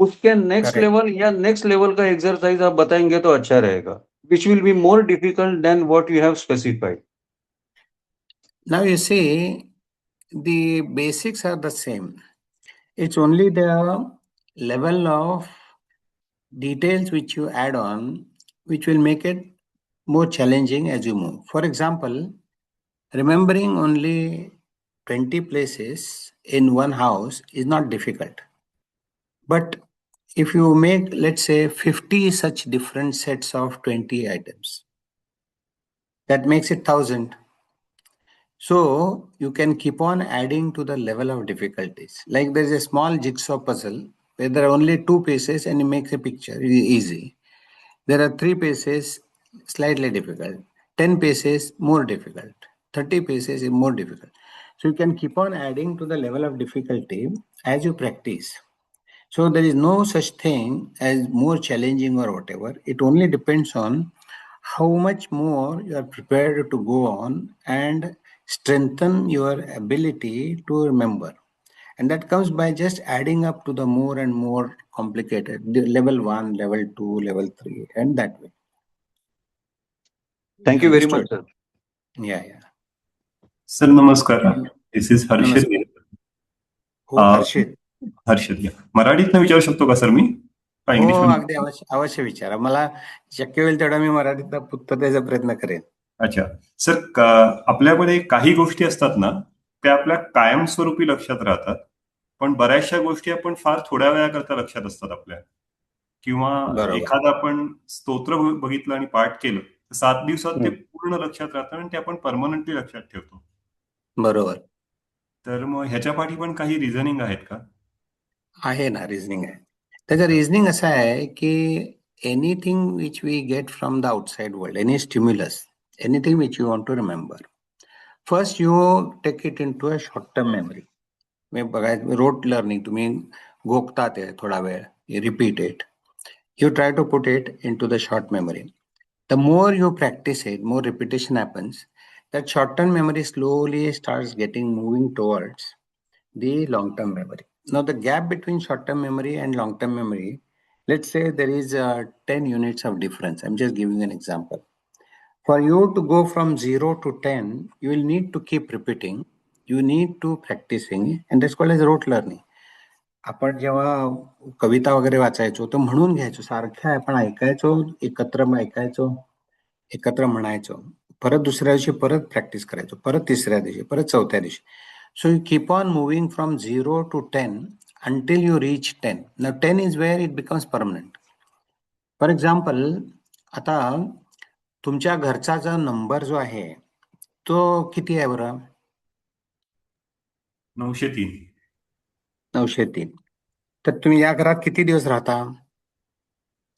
उसके नेक्स्ट Correct. लेवल या नेक्स्ट लेवल का एक्सरसाइज आप बताएंगे तो अच्छा रहेगा which will be more difficult than what you have specified Now you see, the basics are the same. It's only the level of details which you add on, which will make it more challenging as you move. For example, remembering only 20 places in one house is not difficult. But if you make, let's say, 50 such different sets of 20 items, that makes it 1000. So you can keep on adding to the level of difficulties. Like there's a small jigsaw puzzle where there are only 2 pieces and it makes a picture easy. There are 3 pieces, slightly difficult. 10 pieces, more difficult. 30 pieces is more difficult. So you can keep on adding to the level of difficulty as you practice. So there is no such thing as more challenging or whatever. It only depends on how much more you are prepared to go on and strengthen your ability to remember. And that comes by just adding up to the more and more complicated, the level 1, level 2, level 3, and that way. Thank you very much sir Yeah. Sir नमस्कार. This is हर्षित. हो, हर्षित. हर्षित, मराठीतनं विचारू शकतो का sir मी? का हो English मध्ये? अगदी अवश्य विचारा. मला शक्य होईल तेवढा मी मराठीत पूर्ततेचा प्रयत्न करेन. अच्छा सर, आपल्याकडे काही गोष्टी असतात ना, त्या आपल्या कायमस्वरूपी लक्षात राहतात, पण बऱ्याचशा गोष्टी आपण फार थोड्या वेळाकरता लक्षात असतात आपल्या. किंवा बरोबर एखादं आपण स्तोत्र बघितलं आणि पाठ केलं तर 7 दिवसात ते हं, पूर्ण लक्षात राहतं आणि ते आपण परमनंटली लक्षात ठेवतो. बरोबर तर मग ह्याच्या पाठी पण काही रिझनिंग आहेत का? आहे ना. रिझनिंग आहे. त्याचं रिझनिंग असं आहे की anything which we get from the outside world, any stimulus, anything which you want to remember, first you take it in to a short term memory. मी बघायचं रोट लर्निंग, तुम्ही गोखता ते थोडा वेळ, you repeat it, you try to put it into the short memory. The more you practice it, more repetition happens. That short term memory slowly starts getting moving towards the long term memory. Now, the gap between short term memory and long term memory, let's say there is 10 units of difference. I'm just giving an example. For you to go from 0 to 10, you will need to keep repeating. You need to practicing, and that's called as rote learning. आपण जेव्हा कविता वगैरे वाचायचो तर म्हणून घ्यायचो, सारख्या आपण ऐकायचो, एकत्र ऐकायचो, एकत्र म्हणायचो, परत दुसऱ्या दिवशी परत प्रॅक्टिस करायचो, परत तिसऱ्या दिवशी, परत चौथ्या दिवशी. So you keep on moving from 0 to 10 until you reach 10. Now 10 is where it becomes permanent. For example, आता तुमच्या घरचा जो नंबर जो आहे तो किती आहे बरं? 903. 903. तर तुम्ही या घरात किती दिवस राहता?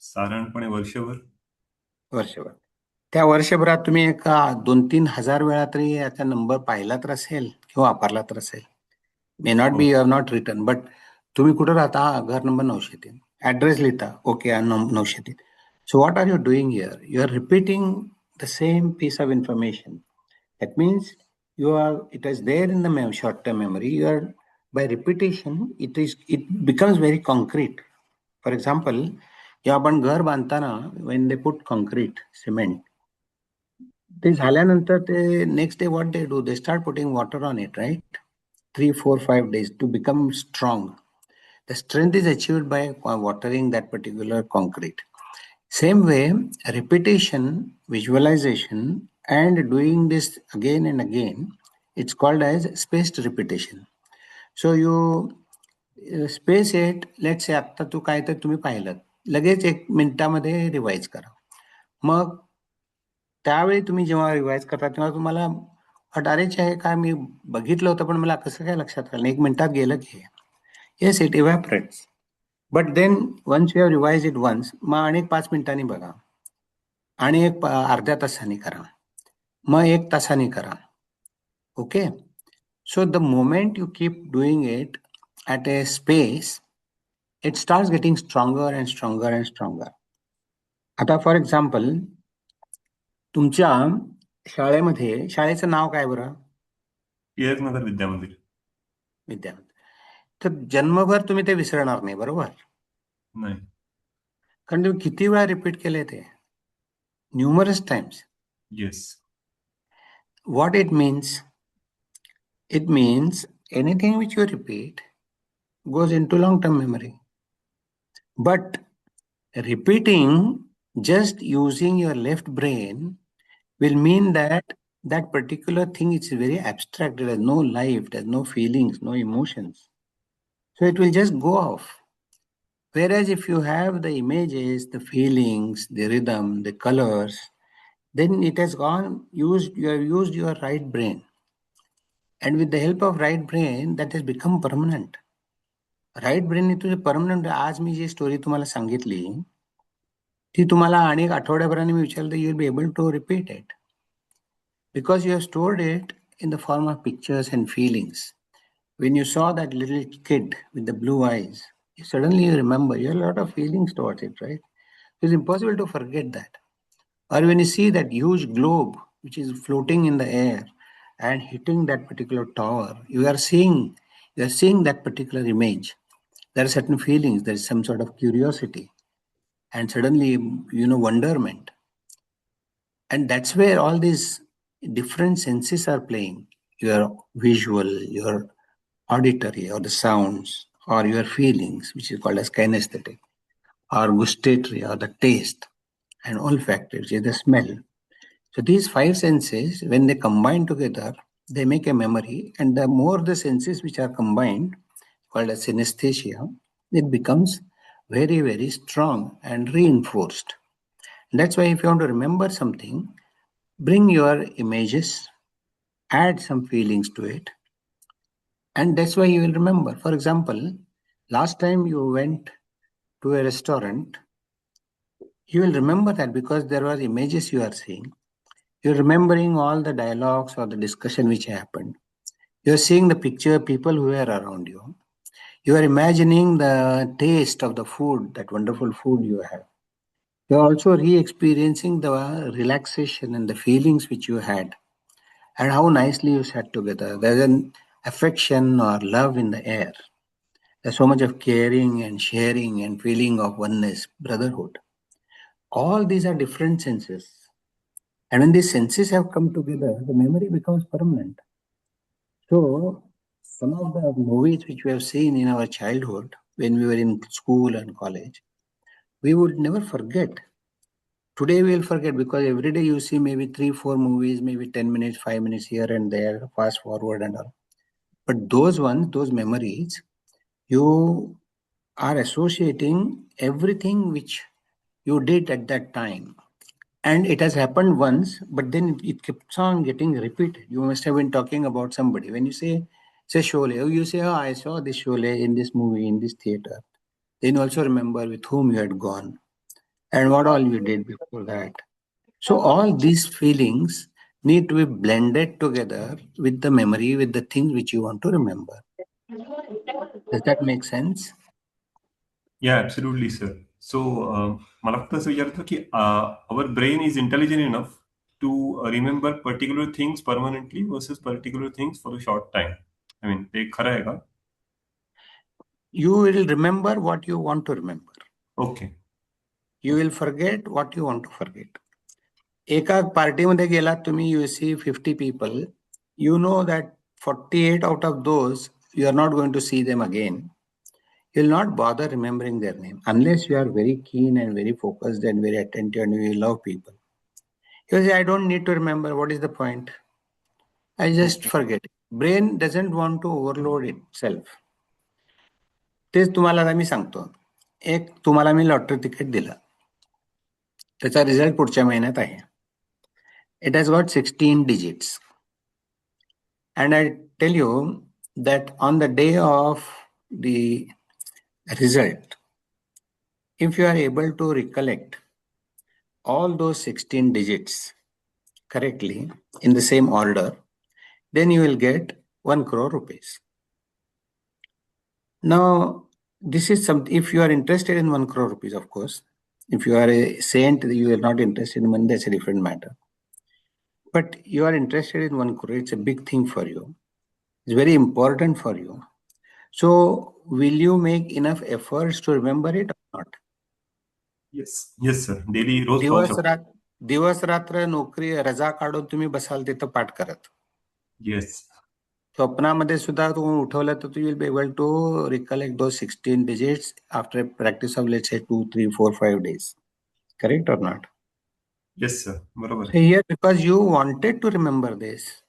साधारणपणे वर्षभर. वर्षभर. त्या वर्षभरात तुम्ही एक 2-3 हजार वेळा तरी याचा नंबर पाहिला तर असेल किंवा वापरला तर असेल. मे नॉट हो. Be, you have not written, but तुम्ही कुठं राहता? घर नंबर 903, ऍड्रेस लिहिता, okay 903. So what are you doing here? You are repeating the same piece of information. That means it is there in the short term memory. You are, by repetition, it becomes very concrete. For example, जेव्हा आपण घर बांधताना, when they put concrete, cement, ते झाल्यानंतर ते next day what they do, they start putting water on it, right? 3, 4, 5 days to become strong. The strength is achieved by watering that particular concrete. Same way, repetition, visualization, and doing this again and again, it's called as spaced repetition. So you space it. Let's say आता तू काय तर तुम्ही पाहिलं, लगेच 1 मिनिटामध्ये revise करा. मग त्यावेळी तुम्ही जेव्हा रिवाइज करता तेव्हा तुम्हाला अटारेच आहे काय, मी बघितलं होतं पण मला कसं काय लक्षात राहिलं, 1 मिनिटात गेलं की. Yes, it evaporates. But then once you have revise it once, मग आणि 5 मिनिटांनी बघा, आणि अर्ध्या तासाने करा, मग 1 तासाने करा. Okay. So the moment you keep doing it at a space, it starts getting stronger and stronger and stronger. आता फॉर एक्झाम्पल, तुमच्या शाळेमध्ये, शाळेचं नाव काय बरं? टिळकनगर विद्यामंदिर. विद्यार्थी. तर जन्मभर तुम्ही ते विसरणार नाही, बरोबर? नाही. कारण तुम्ही किती वेळा रिपीट केले ते, numerous times. Yes. What it means? It means anything which you repeat goes into long-term memory. But repeating just using your left brain will mean that that particular thing is very abstract. It has no life, it has no feelings, no emotions. So it will just go off. Whereas if you have the images, the feelings, the rhythm, the colors, then it has you have used your right brain. And with the help of right brain, that has become permanent. Right brain तुझे permanent. आज मी जी story तुम्हाला सांगितली ती तुम्हाला अनेक आठवड्याभराने मी विचारलं तर you will be able to repeat it, because you have stored it in the form of pictures and feelings. When you saw that little kid with the blue eyes, suddenly you remember, you have a lot of feelings towards it, right? It's impossible to forget that. Or when you see that huge globe which is floating in the air and hitting that particular tower, you are seeing that particular image. There are certain feelings, there is some sort of curiosity, and suddenly, wonderment. And that's where all these different senses are playing. Your visual, your auditory, or the sounds, or your feelings, which is called as kinesthetic. or gustatory, or the taste, and olfactory, which is the smell. So these five senses, when they combine together, they make a memory, and the more the senses which are combined, called as synesthesia, it becomes very, very strong and reinforced. That's why if you want to remember something, bring your images, add some feelings to it, and that's why you will remember. For example, last time you went to a restaurant, you will remember that because there were images you are seeing. You're remembering all the dialogues or the discussion which happened. You're seeing the picture, people who were around you. You are imagining the taste of the food, that wonderful food you have. You're also re-experiencing the relaxation and the feelings which you had, and how nicely you sat together. There's an affection or love in the air. There's so much of caring and sharing and feeling of oneness, brotherhood. All these are different senses. And when these senses have come together, the memory becomes permanent. So, some of the movies which we have seen in our childhood, when we were in school and college, we would never forget. Today we will forget because every day you see maybe 3-4 movies, maybe 10 minutes, 5 minutes here and there, fast forward and all. But those ones, those memories, you are associating everything which you did at that time. And it has happened once, but then it keeps on getting repeated. You must have been talking about somebody. When you say Sholay, you say, oh, I saw this Sholay in this movie, in this theater. Then you also remember with whom you had gone and what all you did before that. So all these feelings need to be blended together with the memory, with the things which you want to remember. Does that make sense? Yeah, absolutely, sir. So, मला फक्त असं विचारतो की our brain is intelligent enough to remember particular things permanently versus particular things for a short time. I mean, ते खरं आहे का? You will remember what you want to remember. Okay. You will forget what you want to forget. एका पार्टीमध्ये गेलात तुम्ही, you see 50 people, you know that 48 out of those you are not going to see them again. You will not bother remembering their name unless you are very keen and very focused and very attentive and you love people. You say, I don't need to remember. What is the point? I just forget. Brain doesn't want to overload itself. तेच तुम्हाला आता मी सांगतो. एक तुम्हाला मी lottery ticket दिलं. त्याचा result पुढच्या महिन्यात आहे. It has got 16 digits. And I tell you that on the day of the result, if you are able to recollect all those 16 digits correctly in the same order, then you will get 1 crore rupees. Now, this is something, if you are interested in 1 crore rupees, of course, if you are a saint, you are not interested in money, that's a different matter. But you are interested in 1 crore, it's a big thing for you. It's very important for you. So, will you make enough efforts to remember it or not? Yes. Yes, sir. Daily रोज पाहू शकतो. दिवस रात्र नोकरी रजा काढून तुम्ही बसाल तिथं पाठ करत. Yes. स्वप्नामध्ये सुद्धा तुम्ही उठवलं तर you will be able to recollect those 16 digits after a practice of, let's say, 2, 3, 4, 5 days. Correct or not? Yes, sir. बरोबर. So here, because you wanted to remember this,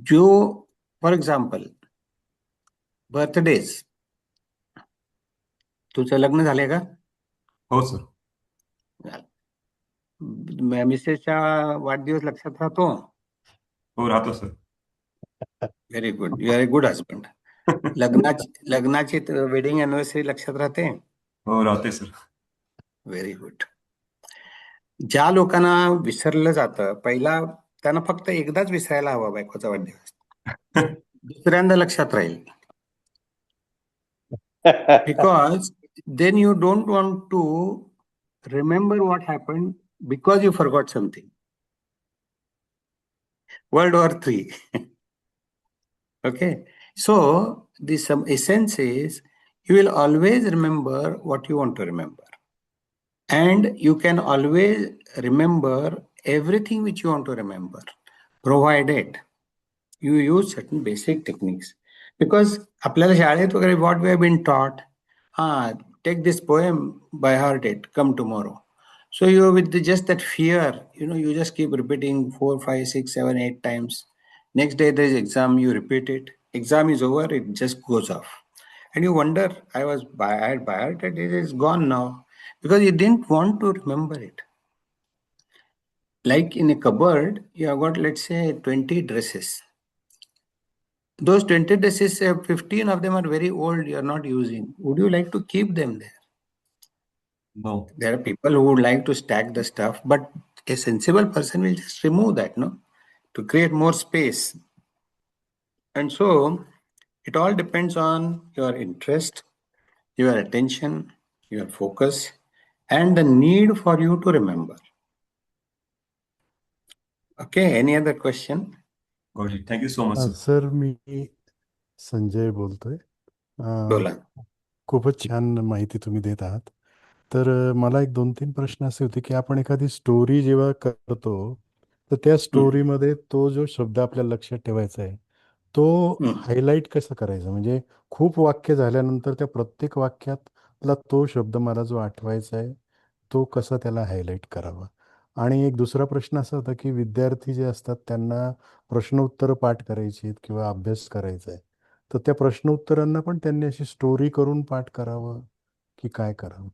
you, for example, birthdays. तुझं लग्न झालंय का? हो sir. मिसेसचा वाढदिवस लक्षात राहतो? हो राहतो sir. Very good. You are a good husband. लग्नाची वेडिंग अॅनिव्हर्सरी लक्षात राहते? हो राहते सर. Very good. ज्या लोकांना विसरलं जातं, पहिला त्यांना फक्त एकदाच विसरायला हवा बायकोचा वाढदिवस. दुसऱ्यांदा लक्षात राहील. Because then you don't want to remember what happened because you forgot something. World War III. Okay. So the essence is you will always remember what you want to remember. And you can always remember everything which you want to remember, provided you use certain basic techniques. Because आपल्याला शाळेत वगैरे what we have been taught, take this poem by heart, it come tomorrow. So you with just that fear, you just keep repeating 4, 5, 6, 7, 8 times. Next day there is exam, you repeat it. Exam is over, it just goes off. And you wonder, I had by heart, it is gone now. Because you didn't want to remember it. Like in a cupboard, you have got, let's say, 20 dresses. Those 20 dresses, 15 of them are very old, you are not using. Would you like to keep them there? No. There are people who would like to stack the stuff, but a sensible person will just remove that, no? To create more space. And so, it all depends on your interest, your attention, your focus, and the need for you to remember. Okay, any other question? Got it. Thank you so much, sir. Sir मी संजय बोलतोय. बोला. खूपच छान माहिती तुम्ही देत आहात. तर मला एक 2-3 प्रश्न असे होते, की आपण एखादी स्टोरी जेव्हा करतो, तर त्या स्टोरीमध्ये तो जो शब्द आपल्याला लक्षात ठेवायचा आहे, तो हायलाइट कसा करायचा? म्हणजे खूप वाक्य झाल्यानंतर त्या प्रत्येक वाक्यातला तो शब्द मला जो आठवायचा आहे, तो कसा त्याला हायलाइट करावा? आणि एक दुसरा प्रश्न असा होता, की विद्यार्थी जे असतात त्यांना प्रश्नोत्तरं पाठ करायची आहेत किंवा अभ्यास करायचा आहे. तर त्या प्रश्नोत्तरांना पण त्यांनी अशी स्टोरी करून पाठ करावं, की काय करावं?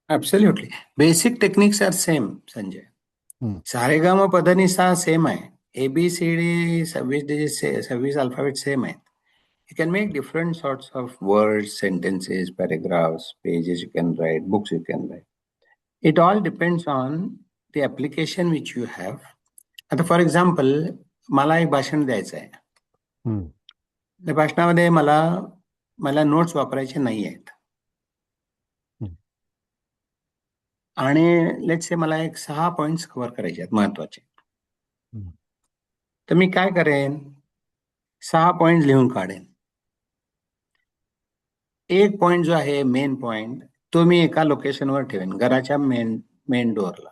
Absolutely. Basic techniques are same, Sanjay. सारेगामा पधनिसा सेम आहे. ABCD 26 digits, 26 alphabet same आहे. You can make different sorts of words, sentences, paragraphs, pages you can write, books you can write. It all depends on the application which you have. आता for example मला एक भाषण द्यायचं आहे. त्या भाषणामध्ये मला notes वापरायचे नाही आहेत. आणि लेट्स से मला एक 6 पॉइंट्स कव्हर करायचे आहेत महत्वाचे. तर मी काय करेन, 6 पॉइंट लिहून काढेन. एक पॉइंट जो आहे मेन पॉइंट, तो मी एका लोकेशनवर ठेवेन, घराच्या मेन डोअरला.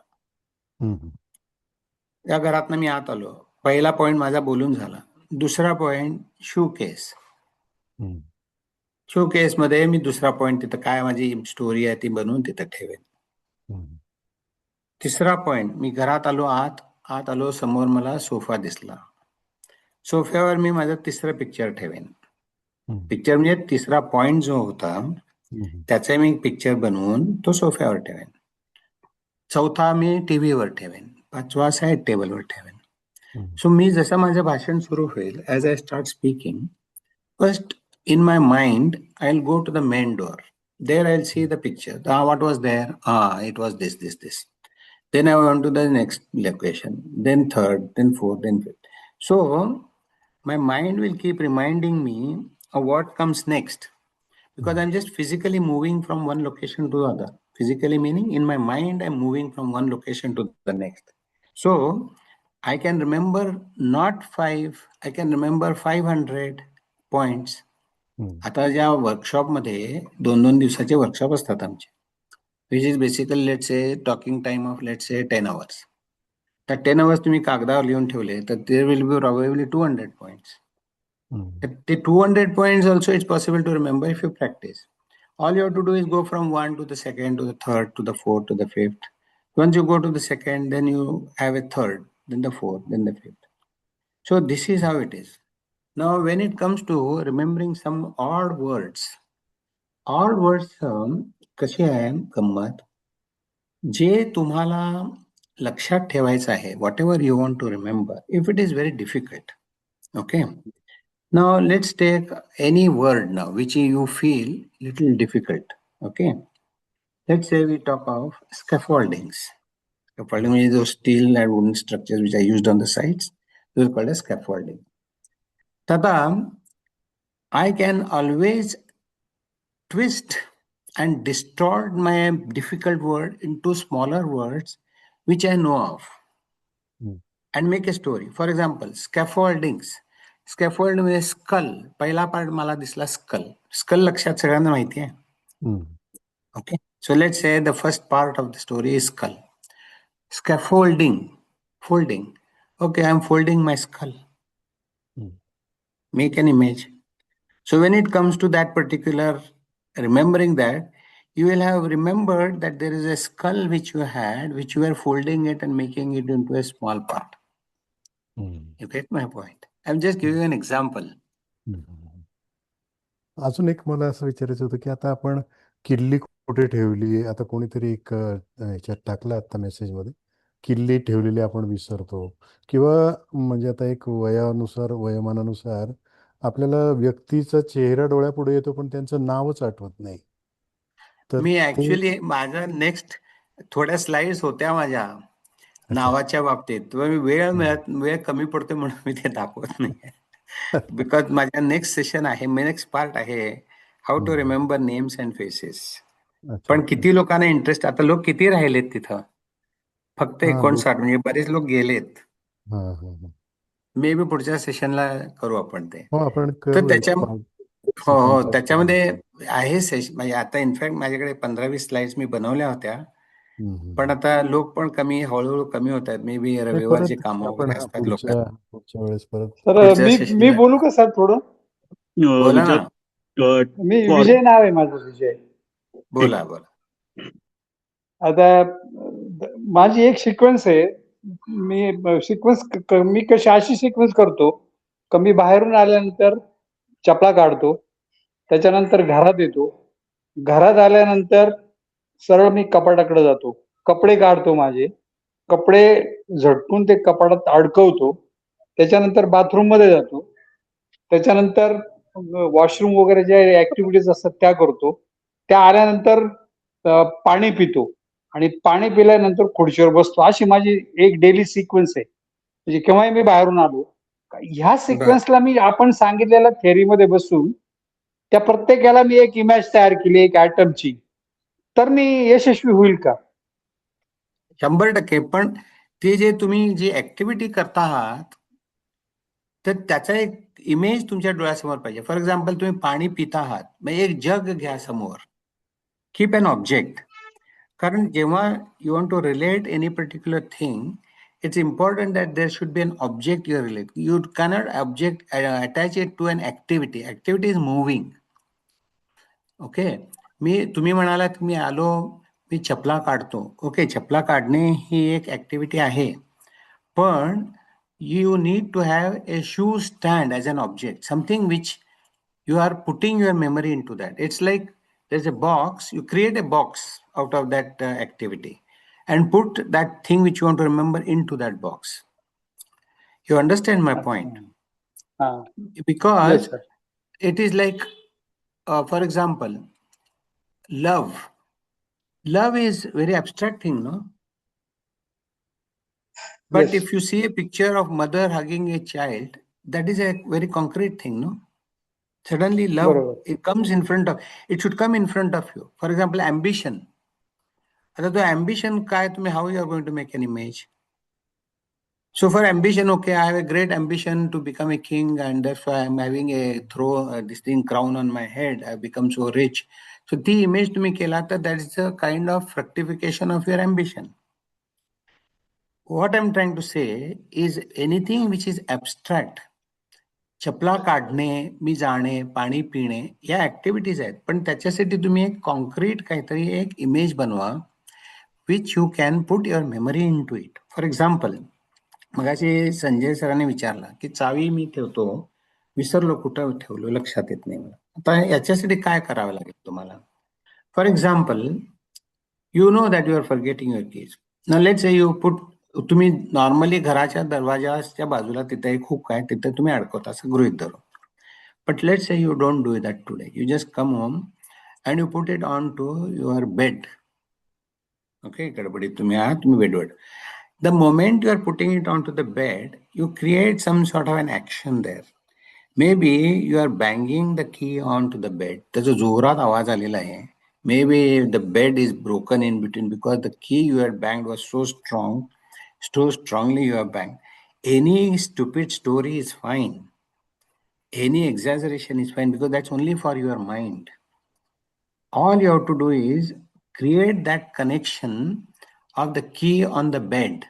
त्या घरातनं मी आत आलो, पहिला पॉइंट माझा बोलून झाला. दुसरा पॉइंट शू केस. शू केस मध्ये मी दुसरा पॉइंट तिथं काय माझी स्टोरी आहे ती बनवून तिथं ठेवेन. तिसरा पॉइंट, मी घरात आलो, आत आलो, समोर मला सोफा दिसला. सोफ्यावर मी माझं तिसरं पिक्चर ठेवेन. पिक्चर म्हणजे तिसरा पॉइंट जो होता त्याचे मी पिक्चर बनवून तो सोफ्यावर ठेवेन. चौथा मी टीव्हीवर ठेवेन. पाचवा साईड टेबलवर ठेवेन. सो मी जसं माझं भाषण सुरू होईल, as I start speaking, first in my mind, I'll go to the main door. There I'll see the picture. What was there? It was this. Then I went to the next location, then third, then fourth, then fifth. So my mind will keep reminding me of what comes next, because I'm just physically moving from one location to the other. Physically meaning in my mind, I'm moving from one location to the next. So I can remember not 5, I can remember 500 points. आता ज्या वर्कशॉपमध्ये 2-2 दिवसाचे workshop असतात आमचे, which is basically let's say talking time of let's say 10 hours. त्या 10 hours तुम्ही कागदावर लिहून ठेवले तर there will be probably 200 points. The 200 points also it's possible to remember if you practice. All you have to do is go from 1 to the second, to the third, to the fourth, to the fifth. Once you go to the second, then you have a third, then the fourth, then the fifth. So this is how it is. Now, when it comes to remembering some odd words कशी आहे गंमत, जे तुम्हाला लक्षात ठेवायचं आहे, whatever you want to remember, if it is very difficult. Okay, now let's take any word now which you feel little difficult. Okay, let's say we talk of scaffoldings. Scaffolding means those steel and wooden structures which are used on the sides. Those are called as scaffolding. Tata, I can always twist and distort my difficult word into smaller words which I know of and make a story. For example, scaffoldings. Scaffold म्हणजे skull. पहिला part मला दिसला skull. Skull लक्षात सगळ्यांना माहिती आहे. Okay, so let's say the first part of the story is skull. Scaffolding, folding. Okay, I'm folding my skull. Make an image. So when it comes to that particular remembering that, you will have remembered that there is a skull which you had, which you were folding it and making it into a small part. You get my point? I'm just giving you an example. अजून एक मला असं विचारायचं होतं की आता आपण किल्ली कुठे ठेवली, आता कोणीतरी एक ह्याच्यात टाकलं आता मेसेजमध्ये, किल्ली ठेवलेली आपण विसरतो, किंवा म्हणजे आता एक वयानुसार वयोमानानुसार आपल्याला व्यक्तीचा चेहरा डोळ्यापुढे येतो पण त्यांचं नावच आठवत नाही. तर मी ते ऍक्च्युली माझं नेक्स्ट थोड्या स्लाइड्स होत्या माझ्या नावाच्या बाबतीत, वेळ कमी पडतो म्हणून मी ते दाखवत नाही. बिकॉज माझ्या नेक्स्ट सेशन आहे, नेक्स्ट पार्ट आहे how to remember names and faces. पण किती लोकांना इंटरेस्ट, आता लोक किती राहिलेत तिथं? फक्त 59, म्हणजे बरेच लोक गेलेत. मे बी पुढच्या सेशनला करू आपण ते. हो आपण तर करू त्याच्या एक हो त्याच्यामध्ये आहे सेशन, म्हणजे आता इनफॅक्ट माझ्याकडे 15-20 स्लाइड्स मी बनवल्या होत्या, पण आता लोक पण कमी, हळूहळू कमी होत आहेत. मे बी रविवारचे काम आपण वगैरे असतात लोक. पुढच्या वेळेस परत. तर मी बोलू का सर थोडं? बोला ना. मी विजय नाव आहे माझं, विजय. बोला. आता माझी एक सिक्वेन्स आहे. मी कशी अशी सिक्वेन्स करतो का, मी बाहेरून आल्यानंतर चपला काढतो, त्याच्यानंतर घरात येतो, घरात आल्यानंतर सरळ मी कपाटाकडे जातो, कपडे काढतो, माझे कपडे झटकून ते कपाटात अडकवतो, त्याच्यानंतर बाथरूम मध्ये जातो, त्याच्यानंतर वॉशरूम वगैरे ज्या ऍक्टिव्हिटीज असतात त्या करतो, त्या आल्यानंतर पाणी पितो आणि पाणी पिल्यानंतर खुर्चीवर बसतो. अशी माझी एक डेली सिक्वेन्स आहे. म्हणजे केव्हाही मी बाहेरून आलो, ह्या सिक्वेन्सला मी आपण सांगितलेल्या थेअरीमध्ये बसून त्या प्रत्येकाला मी एक इमेज तयार केली, एक ऍटमची, तर मी यशस्वी होईल का? 100%. पण ते जे तुम्ही जी ऍक्टिव्हिटी करता आहात, तर त्याचा एक इमेज तुमच्या डोळ्यासमोर पाहिजे. फॉर एक्झाम्पल, तुम्ही पाणी पिता आहात, मग एक जग घ्या समोर, कीप अन ऑब्जेक्ट. कारण जेव्हा you want to relate any particular thing, it's important that there should be an object you relate. You cannot attach it to an activity. Activity is moving. Okay. तुम्ही म्हणालात मी आलो, मी चपला काढतो. ओके, चपला काढणे ही एक activity आहे, पण you need to have a shoe stand as an object, something which you are putting your memory into that. It's like there's a box, you create a box out of that activity and put that thing which you want to remember into that box. You understand my point? Because it is like, for example, love. Love is very abstract thing, no? But if you see a picture of mother hugging a child, that is a very concrete thing, no? Suddenly love, it comes in front of, it should come in front of you. For example, ambition. आता तो ambition काय तुम्ही, how you are going to make an image? So for ambition, okay, I have a great ambition to become a king, and that's why I'm having this thing crown on my head. I've become so rich. So the image तुम्ही केला तर that is a kind of fructification of your ambition. What I'm trying to say is anything which is abstract, चपला काढणे, मी जाणे, पाणी पिणे, या activities आहेत, पण त्याच्यासाठी तुम्ही एक कॉन्क्रीट काहीतरी एक इमेज बनवा, which you can put your memory in to it. For example, मगाशी संजय सरांनी विचारला की चावी मी ठेवतो, विसरलो, कुठं ठेवलो लक्षात येत नाही मला. आता याच्यासाठी काय करावं लागेल तुम्हाला? For example, you know that you are forgetting your keys. Now let's say you put, तुम्ही नॉर्मली घराच्या दरवाजाच्या बाजूला तिथे एक हुक आहे, तिथे तुम्ही अडकवता, असं गृहीत धरू. But let's say you don't do that today. You just come home and you put it onto your bed. Okay, गडबडीत तुम्ही आहात, तुम्ही बेडवर. The moment you are putting it onto the bed, you create some sort of an action there. Maybe you are banging the key onto the bed. त्याचा जोरात आवाज आलेला आहे. Maybe the bed is broken in between because the key you had banged was so strongly you have banged. Any stupid story is fine. Any exaggeration is fine because that's only for your mind. All you have to do is create that connection of the key on the bed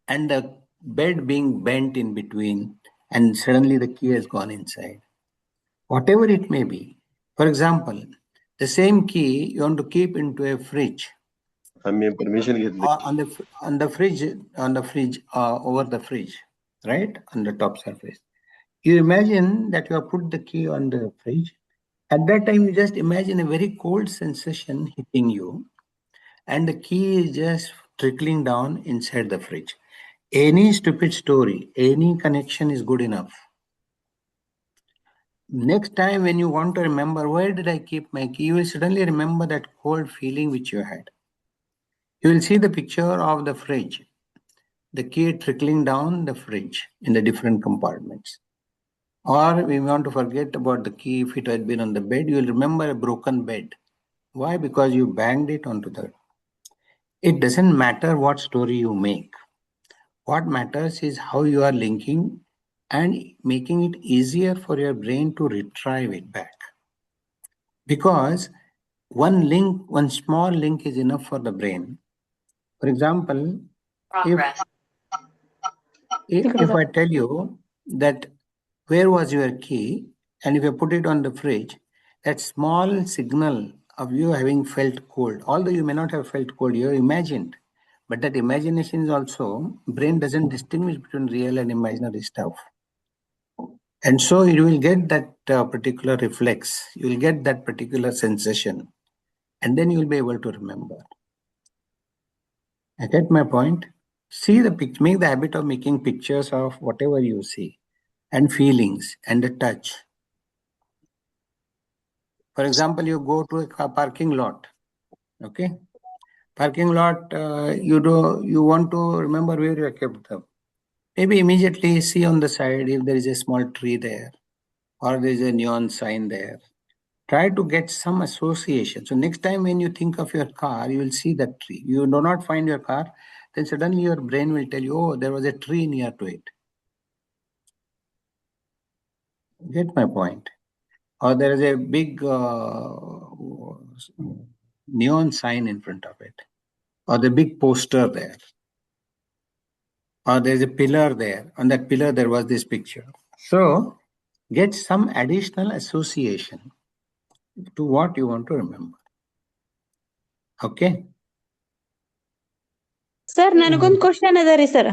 and the bed being bent in between, and suddenly the key has gone inside. Whatever it may be. For example, the same key you want to keep into a fridge. Permission Or on the fridge over the fridge, right, on the top surface. You imagine that you have put the key on the fridge. At that time, you just imagine a very cold sensation hitting you, and the key is just trickling down inside the fridge. Any stupid story, any connection is good enough. Next time when you want to remember, where did I keep my key? You will suddenly remember that cold feeling which you had. You will see the picture of the fridge, the key trickling down the fridge in the different compartments. Or we want to forget about the key if it had been on the bed, you will remember a broken bed. Why? Because you banged it onto the. It doesn't matter what story you make. What matters is how you are linking and making it easier for your brain to retrieve it back. Because one small link is enough for the brain. For example, if I tell you that where was your key, and if you put it on the fridge, that small signal of you having felt cold, although you may not have felt cold, you imagined, but that imagination is also, brain doesn't distinguish between real and imaginary stuff. And so you will get that particular reflex, you will get that particular sensation, and then you will be able to remember. I get my point? See the picture, make the habit of making pictures of whatever you see, and feelings, and the touch. For example, you go to a parking lot, okay? Parking lot, you want to remember where you kept them. Maybe immediately see on the side if there is a small tree there, or there is a neon sign there. Try to get some association. So next time when you think of your car, you will see that tree. You do not find your car, then suddenly your brain will tell you, oh, there was a tree near to it. Get my point? Or there is a big neon sign in front of it, or the big poster there, or there's a pillar there. On that pillar, there was this picture. So get some additional association to what you want to remember. Okay? Sir ನನಗೊಂದು question ಅದ ರೀ sir.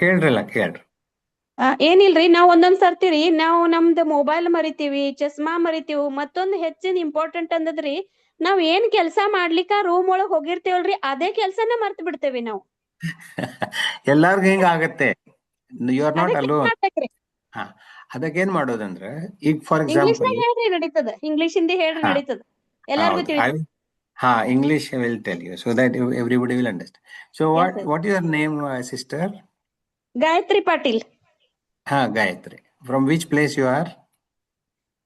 ಕೇಳ್ರಿ. ಏನಿಲ್ರಿ, ನಾವ್ ಒಂದೊಂದ್ ಸರ್ತಿರಿ ನಾವು ನಮ್ದು mobile ಮರಿತೀವಿ, ಚಸ್ಮಾ ಮರಿತೀವಿ. ಮತ್ತೊಂದು ಹೆಚ್ಚಿನ ಇಂಪಾರ್ಟೆಂಟ್ ಅಂದದ್ರಿ, ನಾವ್ ಏನ್ ಕೆಲ್ಸ ಮಾಡ್ಲಿಕ್ಕ ರೂಮ್ ಒಳಗ್ ಹೋಗಿರ್ತೇವಲ್ರಿ, ಅದೇ ಕೆಲ್ಸನ ಮರ್ತ್ ಬಿಡ್ತೇವಿ ನಾವು. ಎಲ್ಲಾರ್ಗು ಹಿಂಗ ಆಗತ್ತೆ. You are not alone. ಮಾಡ್ಬೇಕ್ರಿ. ಅದಕ್ಕೇನ್ ಮಾಡೋದಂದ್ರೆ, ಈಗ ಫಾರ್ ಇಂಗ್ಲಿಷ್ ಎಕ್ಸಾಂಪಲ್ ಹೇಳ್ರಿ ನಡೀತದ, ಇಂಗ್ಲಿಷ್ ಹಿಂದಿ ಹೇಳ್ರಿ ನಡೀತದ, ಎಲ್ಲಾರ್ಗು ತಿಳಿತದ. English I will tell you so that everybody will understand. So what is your name, sister? Gayatri Patil. Gayatri. From which place you are?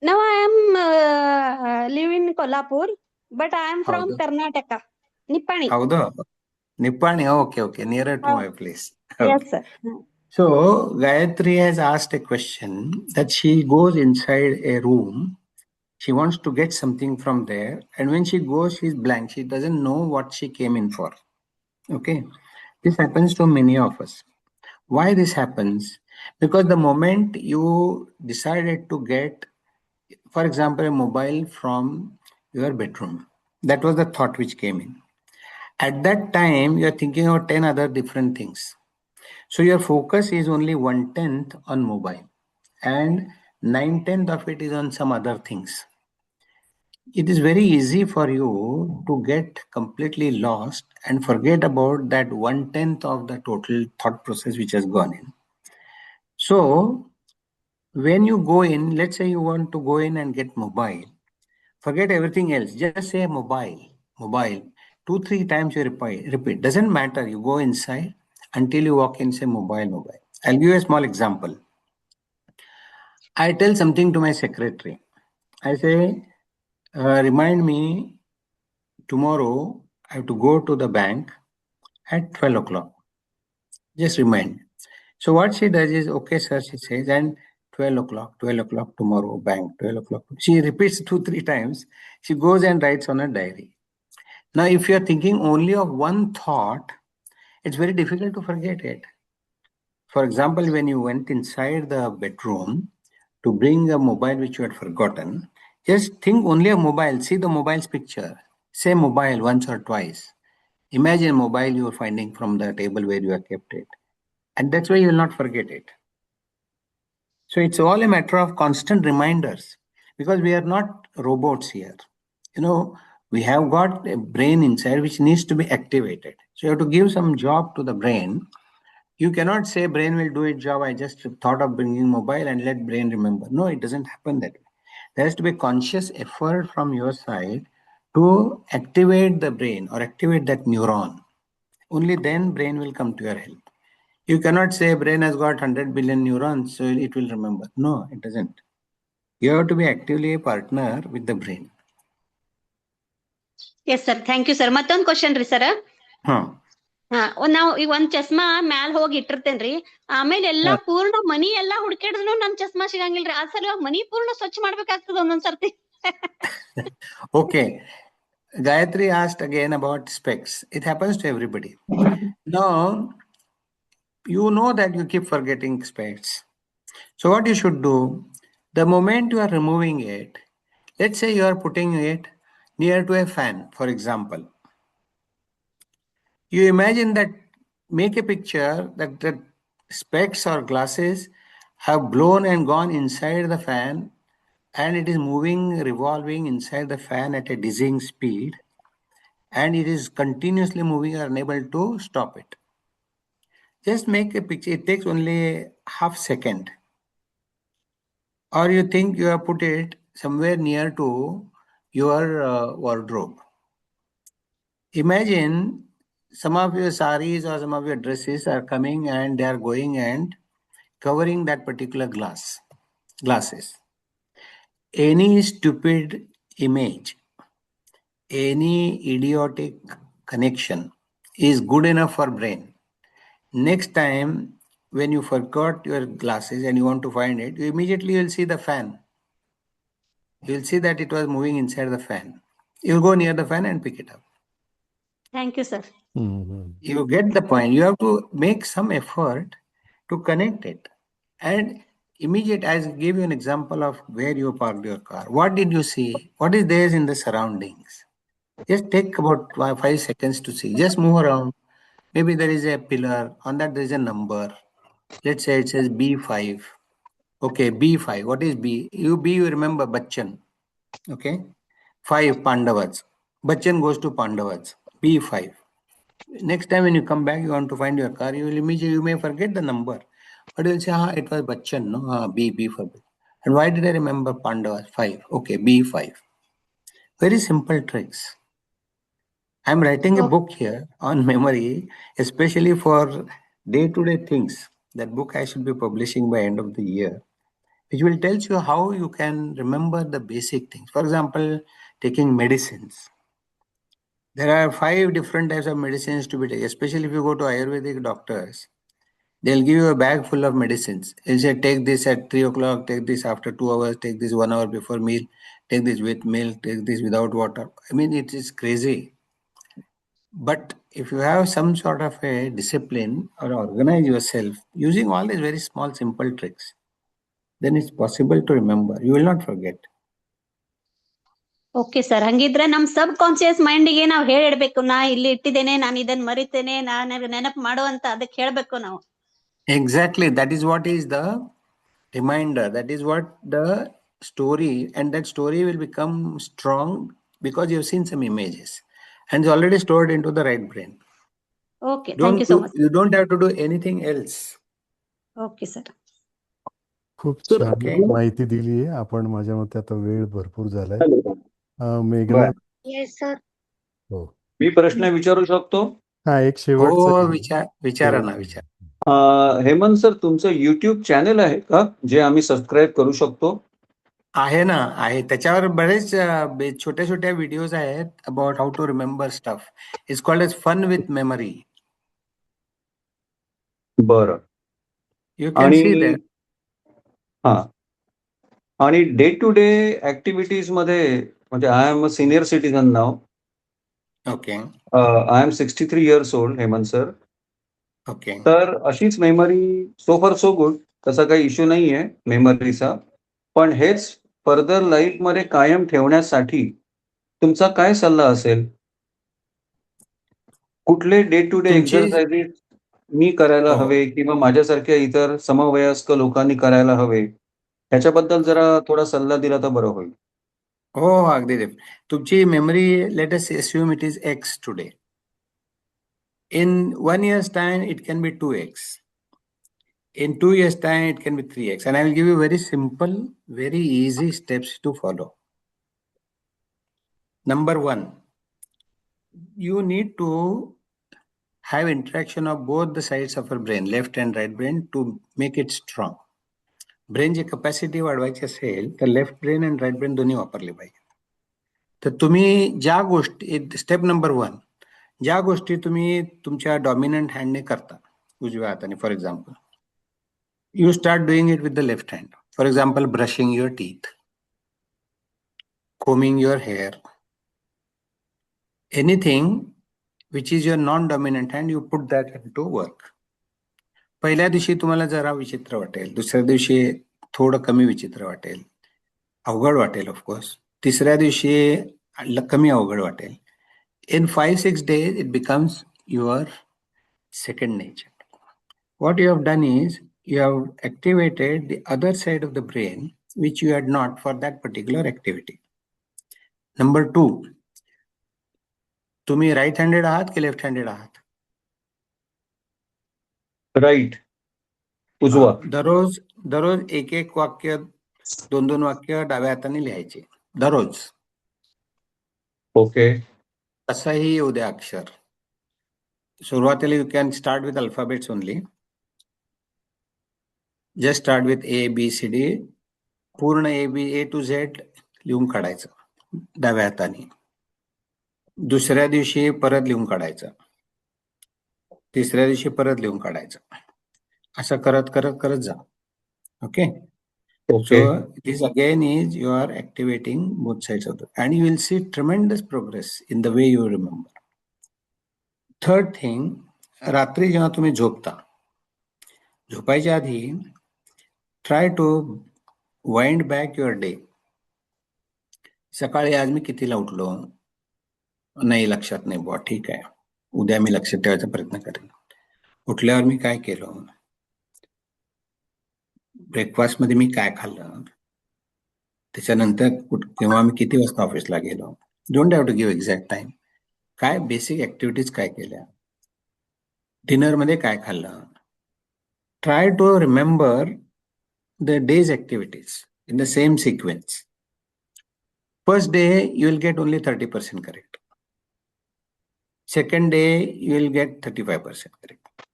Now I am live in Kolhapur, but I am from Karnataka. Nippani. Howdo? Nippani. Okay. Nearer to my place. Okay. Yes, sir. So Gayatri has asked a question that she goes inside a room. She wants to get something from there, and when she goes, she's blank. She doesn't know what she came in for. Okay, this happens to many of us. Why this happens? Because the moment you decided to get, for example, a mobile from your bedroom, that was the thought which came in. At that time, you are thinking of 10 other different things. So your focus is only 1/10 on mobile, and 9/10 of it is on some other things. It is very easy for you to get completely lost and forget about that 1/10 of the total thought process which has gone in. So when you go in, let's say you want to go in and get mobile, forget everything else. Just say mobile. 2-3 times you repeat. Doesn't matter. You go inside until you walk in, say mobile. I'll give you a small example. I tell something to my secretary. I say, remind me tomorrow I have to go to the bank at 12 o'clock. Just remind. So what she does is, okay, sir, she says, and 12 o'clock tomorrow, bank, 12 o'clock. She repeats 2-3 times. She goes and writes on a diary. Now, if you're thinking only of one thought, it's very difficult to forget it. For example, when you went inside the bedroom to bring a mobile which you had forgotten, Just think only of mobile. See the mobile's picture. Say mobile once or twice. Imagine mobile you are finding from the table where you have kept it. And that's why you will not forget it. So it's all a matter of constant reminders because we are not robots here. We have got a brain inside which needs to be activated. So you have to give some job to the brain. You cannot say brain will do its job. I just thought of bringing mobile and let brain remember. No, it doesn't happen that way. There has to be conscious effort from your side to activate the brain or activate that neuron. Only then brain will come to your help. You cannot say brain has got 100 billion neurons, so it will remember. No, it doesn't. You have to be actively a partner with the brain. Yes sir, thank you sir. ಮತ್ತೊಂದ್ question ರೀ sir. ನಾವ್ ಈಗ ಒಂದ್ ಚಸ್ಮಾ ಮ್ಯಾಲ್ ಹೋಗಿ ಇಟ್ಟಿರ್ತೇನ್ರಿ, ಆಮೇಲೆ ಎಲ್ಲಾ ಪೂರ್ಣ ಮನಿ ಎಲ್ಲಾ ಹುಡ್ಕಿಡಿದ್ರು ನಮ್ ಚಸ್ಮಾ ಸಿಗಂಗಿಲ್ರಿ. ಆ ಸಲುವಾಗಿ ಮನಿ ಪೂರ್ಣ ಸ್ವಚ್ಛ ಮಾಡ್ಬೇಕಾಗ್ತದ ಒಂದೊಂದ್ಸರ್ತಿ. Okay. Gayatri asked again about specs. It happens to everybody. Now, you know that you keep forgetting specs. So what you should do, the moment you are removing it, let's say you are putting it near to a fan, for example. You imagine that, make a picture that the specs or glasses have blown and gone inside the fan and it is moving, revolving inside the fan at a dizzying speed and it is continuously moving, you are unable to stop it. Just make a picture, it takes only half second. Or you think you have put it somewhere near to your wardrobe. Imagine some of your saris or some of your dresses are coming and they are going and covering that particular glasses. Any stupid image, any idiotic connection is good enough for brain. Next time when you forgot your glasses and you want to find it, you immediately will see the fan. You will see that it was moving inside the fan. You go near the fan and pick it up. Thank you, sir. You get the point. You have to make some effort to connect it. And immediate, I give you an example of where you parked your car. What did you see? What is there in the surroundings? Just take about 5 seconds to see. Just move around. Maybe there is a pillar. On that there is a number. Let's say it says B5. Okay, B5. What is B? You remember Bachchan. Okay. 5 Pandavas. Bachchan goes to Pandavas. B5. Next time when you come back, you want to find your car, you may forget the number. But you'll say, it was Bachchan, no? B for B. And why did I remember Pandavas? 5. Okay, B5. Very simple tricks. I'm writing a book here on memory, especially for day-to-day things. That book I should be publishing by end of the year, which will tell you how you can remember the basic things. For example, taking medicines. There are 5 different types of medicines to be taken, especially if you go to Ayurvedic doctors. They'll give you a bag full of medicines. They'll say, take this at 3 o'clock, take this after 2 hours, take this 1 hour before meal, take this with milk, take this without water. I mean, it is crazy. But if you have some sort of a discipline or organize yourself using all these very small, simple tricks, then it's possible to remember. You will not forget. Okay sir, ಹಂಗಿದ್ರೆ ನಮ್ ಸಬ್ conscious ಮೈಂಡ್ಗೆ ನಾವ್ ಹೇಳಿಡ್ಬೇಕು, ನಾ ಇಲ್ಲಿ ಇಟ್ಟಿದ್ದೇನೆ, ನಾನು ಇದನ್ನ ಮರಿತೇನೆ, ನಾನು ನೆನಪು ಮಾಡುವಂತ ಅದಕ್ಕೆ ಹೇಳ್ಬೇಕು ನಾವು. Exactly. That is what is the reminder. That is what the story, and that story will become strong because you've seen some images and it's already stored into the right brain. Okay, thank you so much. You don't have to do anything else. Okay, sir. खूप छान माहिती दिली आहे आपण. माझ्या मते आता वेळ भरपूर झालाय. मेघना. Yes, sir. हो. मी प्रश्न विचारू शकतो? हा, एक शेवटचा. विचारा ना. हेमंत सर, तुमचं YouTube चॅनल आहे का जे आम्ही सबस्क्राईब करू शकतो? आहे ना, आहे. त्याच्यावर बरेच छोट्या छोट्या व्हिडिओज आहेत about how to remember stuff. It's called as fun with memory. बरं. You can see that. हा, आणि डे टू डे ऍक्टिव्हिटीज मध्ये, म्हणजे I am a senior citizen नाव. Okay. I am 63 years old, Hemant sir. Okay. तर अशीच memory, सो फार so good, तसा काही इश्यू नाहीये मेमरीचा. पण हेच फर्दर लाईफमध्ये कायम ठेवण्यासाठी तुमचा काय सल्ला असेल? कुठले डे टू डे तुमची एक्सरसाइजेस मी करायला हो हवे किंवा माझ्यासारख्या इतर समवयस्क लोकांनी करायला हवे? ह्याच्याबद्दल जरा थोडा सल्ला दिला तर बरं होईल. हो हो अगदी ते. तुमची memory let us assume it is x today. In 1 year's time, it can be 2x. In 2 years' time, it can be 3x. And I will give you very simple, very easy steps to follow. Number one, you need to have interaction of both the sides of your brain, left and right brain, to make it strong. ब्रेनची capacity वाढवायची असेल तर left brain आणि right brain दोन्ही वापरले पाहिजे. तर तुम्ही ज्या गोष्टी, स्टेप नंबर 1, ज्या गोष्टी तुम्ही तुमच्या डॉमिनंट हँडने करता उजव्या हाताने, for example you start doing it with the left hand. For example, brushing your teeth, combing your hair, anything which is your non-dominant hand, you put that into work. पहिल्या दिवशी तुम्हाला जरा विचित्र वाटेल, दुसऱ्या दिवशी थोडं कमी विचित्र वाटेल, अवघड वाटेल ऑफकोर्स, तिसऱ्या दिवशी कमी अवघड वाटेल. In 5-6 days, it becomes your second nature. What you have done is, you have activated the other side of the brain, which you had not for that particular activity. Number 2, तुम्ही right handed आहात की left handed आहात? Right, उजवा. दररोज दररोज एक एक वाक्य, 2-2 वाक्य डाव्या हाताने लिहायचे दररोज. ओके. कसंही येऊ द्या अक्षर. सुरुवातीला you can start with alphabets only. Just start with ABCD, पूर्ण A to Z लिहून काढायचं डाव्या हाताने. दुसऱ्या दिवशी परत लिहून काढायचं, तिसऱ्या दिवशी परत लिहून काढायचं, असं करत करत करत जा. Okay. So this again is you are activating both sides of it, and you will see tremendous progress in the way you remember. Third thing, रात्री जेव्हा तुम्ही झोपता, झोपायच्या आधी try to wind back your day. सकाळी आज मी कितीला उठलो, नाही लक्षात नाही बुवा, ठीक आहे, उद्या मी लक्षात ठेवायचा प्रयत्न करेन. उठल्यावर मी काय केलं, ब्रेकफास्ट मध्ये मी काय खाल्लं, त्याच्यानंतर तेव्हा मी किती वाजता ऑफिसला गेलो. Don't have to give exact time. काय बेसिक ऍक्टिव्हिटीज काय केल्या, डिनरमध्ये काय खाल्लं. Try to remember the day's activities in the same sequence. First day you will get only 30% correct. Second day you will get 35% correct.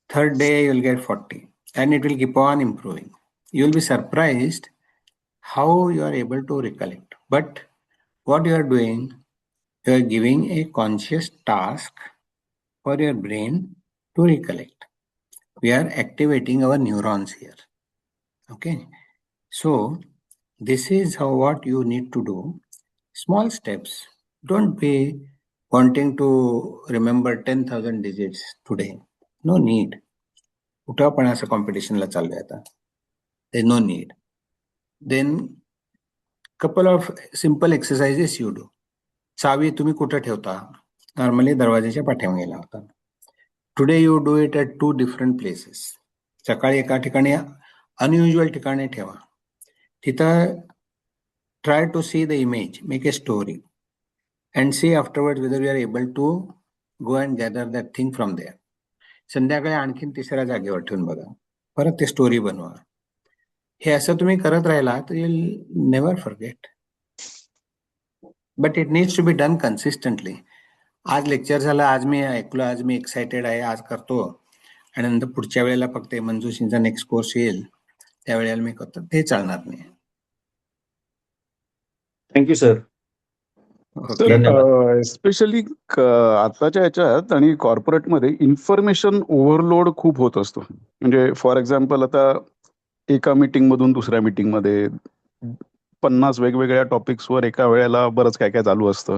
Third day you will get 40, and it will keep on improving. You will be surprised how you are able to recollect. But what you are doing, you are giving a conscious task for your brain to recollect. We are activating our neurons here. Okay. So this is how what you need to do. Small steps. Don't be wanting to remember 10,000 digits today. No need. कुठं पण असं कॉम्पिटिशनला चालू आहे आता. There is no need. Then couple of simple exercises you do. चावी तुम्ही कुठं ठेवता? नॉर्मली दरवाजाच्या पाठीमागे लावता. Today you do it at 2 different places. सकाळी एका ठिकाणी, अनयुज्युअल ठिकाणी ठेवा. तिथं try to see the image, make a story, and see afterwards whether you are able to go and gather that thing from there. संध्याकाळी आणखीन तिसऱ्या जागेवर ठेवून बघा, परत ते स्टोरी बनवा. हे असं तुम्ही करत राहिला तर you will never forget. But it needs to be done consistently. आज लेक्चर झालं, आज मी ऐकलं, आज मी एक्सायटेड आहे, आज करतो, आणि नंतर पुढच्या वेळेला फक्त मंजूशींचा नेक्स्ट कोर्स येईल त्यावेळेला मी करतो, ते चालणार नाही. Thank you sir. सर, एस्पेशली आताच्या ह्याच्यात आणि कॉर्पोरेटमध्ये इन्फॉर्मेशन ओव्हरलोड खूप होत असतो. म्हणजे फॉर एक्झाम्पल, आता एका मीटिंग मधून दुसऱ्या मीटिंग मध्ये 50 वेगवेगळ्या टॉपिक्सवर एका वेळेला बरंच काय काय चालू असतं.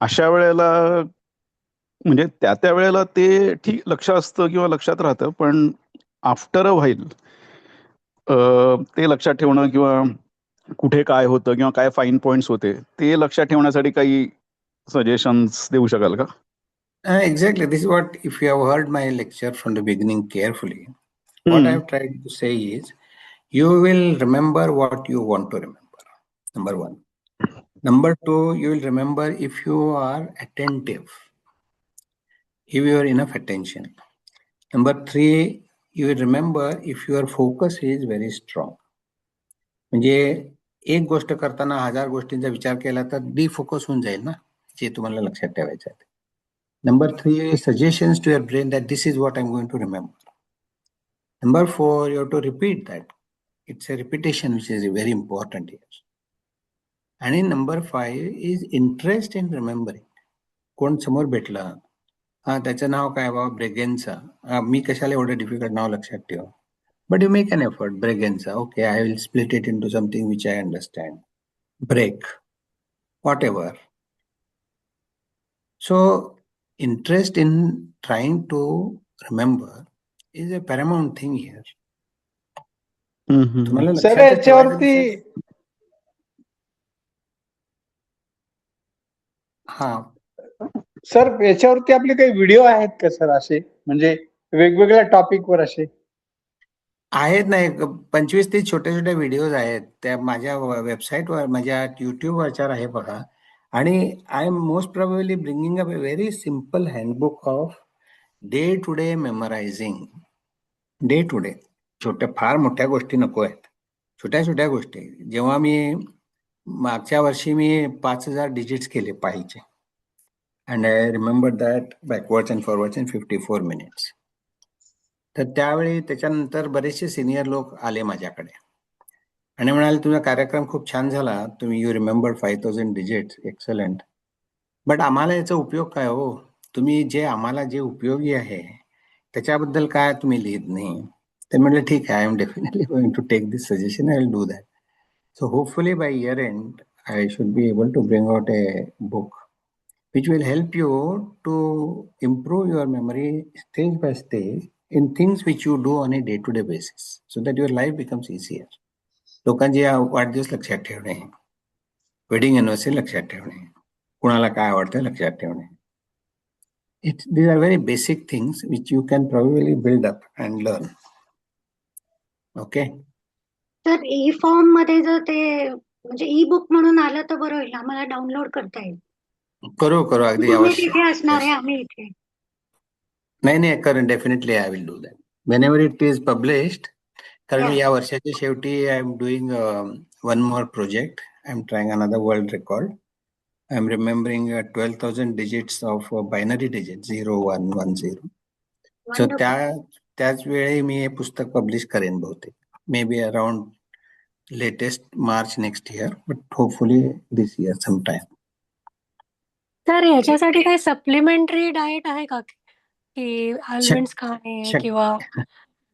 अशा वेळेला म्हणजे त्या वेळेला ते ठीक लक्ष असतं किंवा लक्षात राहतं, पण आफ्टर अ व्हाईल ते लक्षात ठेवणं किंवा कुठे काय होतं किंवा काय फाईन पॉइंट्स होते ते लक्षात ठेवण्यासाठी काही सजेशन्स देऊ शकाल का? Exactly. This is what, if you have heard my lecture from the beginning carefully, what I have tried to say is, you will remember what you want to remember. Number one. Number two, you will remember if you are attentive, if you are enough attention. Number three, you will remember if your focus is very strong. म्हणजे एक गोष्ट करताना 1000 गोष्टींचा विचार केला तर defocus होऊन जाईल ना, जे तुम्हाला लक्षात ठेवायचं आहे. Number 3, suggestions to your brain that this is what I'm going to remember. Number 4, you have to repeat that. It's a repetition which is very important here. And in number 5 is interest in remembering. कोण समोर भेटला, त्याचं नाव काय बाबा, ब्रेगेनचा, मी कशाला एवढं difficult नाव लक्षात ठेवा. But you make an effort, Bregenza. Okay, I will split it into something which I understand. Break, whatever. So, interest in trying to remember is a paramount thing here. तुम्हाला सर लक्षात याच्यावरती sir याच्यावरती आपले काही video आहेत का sir, असे म्हणजे वेगवेगळ्या टॉपिकवर असे आहेत ना? 25-30 छोट्या छोट्या व्हिडिओज आहेत, त्या माझ्या वेबसाईटवर, माझ्या युट्यूबवरच्या आहे बघा. आणि I am most probably bringing up a very simple handbook of day to day memorizing. Day to day, छोट्या फार मोठ्या गोष्टी नको आहेत, छोट्या छोट्या गोष्टी. जेव्हा मी मागच्या वर्षी मी 5000 डिजिट्स केले पाहिजे, and I remember that बॅकवर्ड्स and forwards in 54 minutes. तर त्यावेळी त्याच्यानंतर बरेचसे सिनियर लोक आले माझ्याकडे आणि म्हणाले, तुझा कार्यक्रम खूप छान झाला, तुम्ही you remember 5000 digits, excellent, but आम्हाला याचा उपयोग काय हो? तुम्ही जे आम्हाला जे उपयोगी आहे त्याच्याबद्दल काय तुम्ही लिहित नाही. ते म्हटलं ठीक आहे, I am definitely going to take this suggestion, I will do that. So hopefully by year end I should be able to bring out a book which will help you to improve your memory stage by stage in things which you do on a day-to-day basis, so that your life becomes easier. लोकांचे वाढदिवस लक्षात ठेवणे, wedding anniversary लक्षात ठेवणे, कुणाला काय आवडतं लक्षात ठेवणे. These are very basic things which you can probably build up and learn. Okay. तर ई फॉर्म मध्ये जर ते म्हणजे ई बुक म्हणून आलं तर बरं होईल, आम्हाला डाउनलोड करता येईल. करू अगदी तुम्ही अवश्य. तिथे असणार आहे, आम्ही इथे. नाही करेन, definitely I will do that whenever it is published. कारण मी या वर्षाच्या शेवटी I am doing one more project. I am trying another world record. I am remembering 12,000 digits of binary digit 0110. सो त्याच वेळी मी हे पुस्तक पब्लिश करेन बहुतेक, maybe around latest March next year, but hopefully this year sometime. तर याच्यासाठी काही सप्लिमेंटरी डाएट आहे का, की आल्मंड्स खाणे किंवा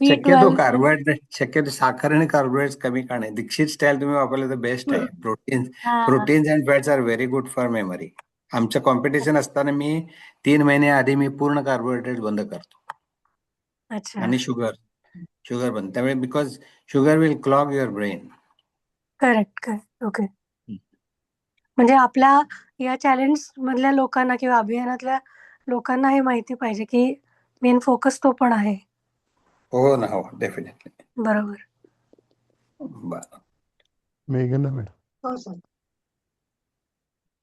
शक्यतो कार्बोहायड्रेट, शक्यतो साखर आणि कार्बोहायड्रेट्स कमी खाणे. दीक्षित स्टाईल तुम्ही वापरलं तर बेस्ट आहे. Proteins and fats are very good for memory. आमचं कॉम्पिटिशन असताना मी 3 महिने आधी मी पूर्ण कार्बोहायड्रेट बंद करतो आणि शुगर बंद. त्यामुळे because sugar will clog your brain. Correct. Okay. म्हणजे आपल्या या चॅलेंज मधल्या लोकांना किंवा अभियानातल्या लोकांना हे माहिती पाहिजे की मेन फोकस तो पण आहे. हो ना, हो, डेफिनेटली. बरोबर. मेघना मॅडम. हो sir.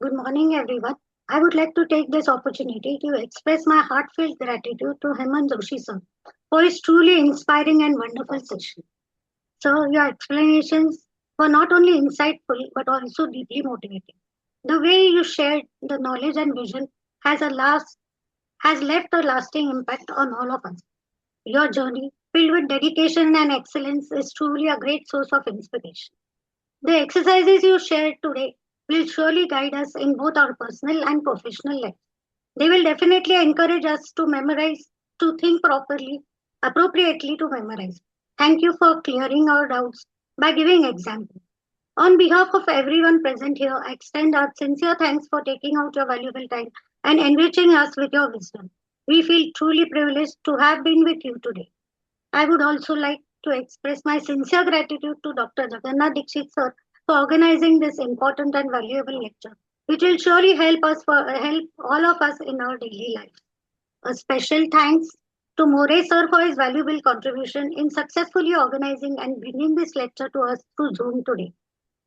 Good morning, everyone. I would like to take this opportunity to express my heartfelt gratitude to Hemant Joshi sir for his truly inspiring and wonderful session. Sir, your explanations were not only insightful but also deeply motivating. The way you shared the knowledge and vision has left a lasting impact on all of us. Your journey, filled with dedication and excellence, is truly a great source of inspiration. The exercises you shared today will surely guide us in both our personal and professional life. They will definitely encourage us to memorize, to think properly, appropriately to memorize. Thank you for clearing our doubts by giving examples. On behalf of everyone present here, I extend our sincere thanks for taking out your valuable time and enriching us with your wisdom. We feel truly privileged to have been with you today. I would also like to express my sincere gratitude to Dr. Dixit sir for organizing this important and valuable lecture, which will surely help all of us in our daily life. A special thanks to More sir for his valuable contribution in successfully organizing and bringing this lecture to us through Zoom today.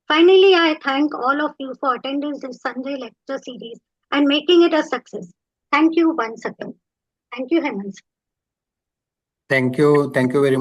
Finally, I thank all of you for attending this Sunday lecture series and making it a success. Thank you once again. Thank you, Hemant. Thank you very much.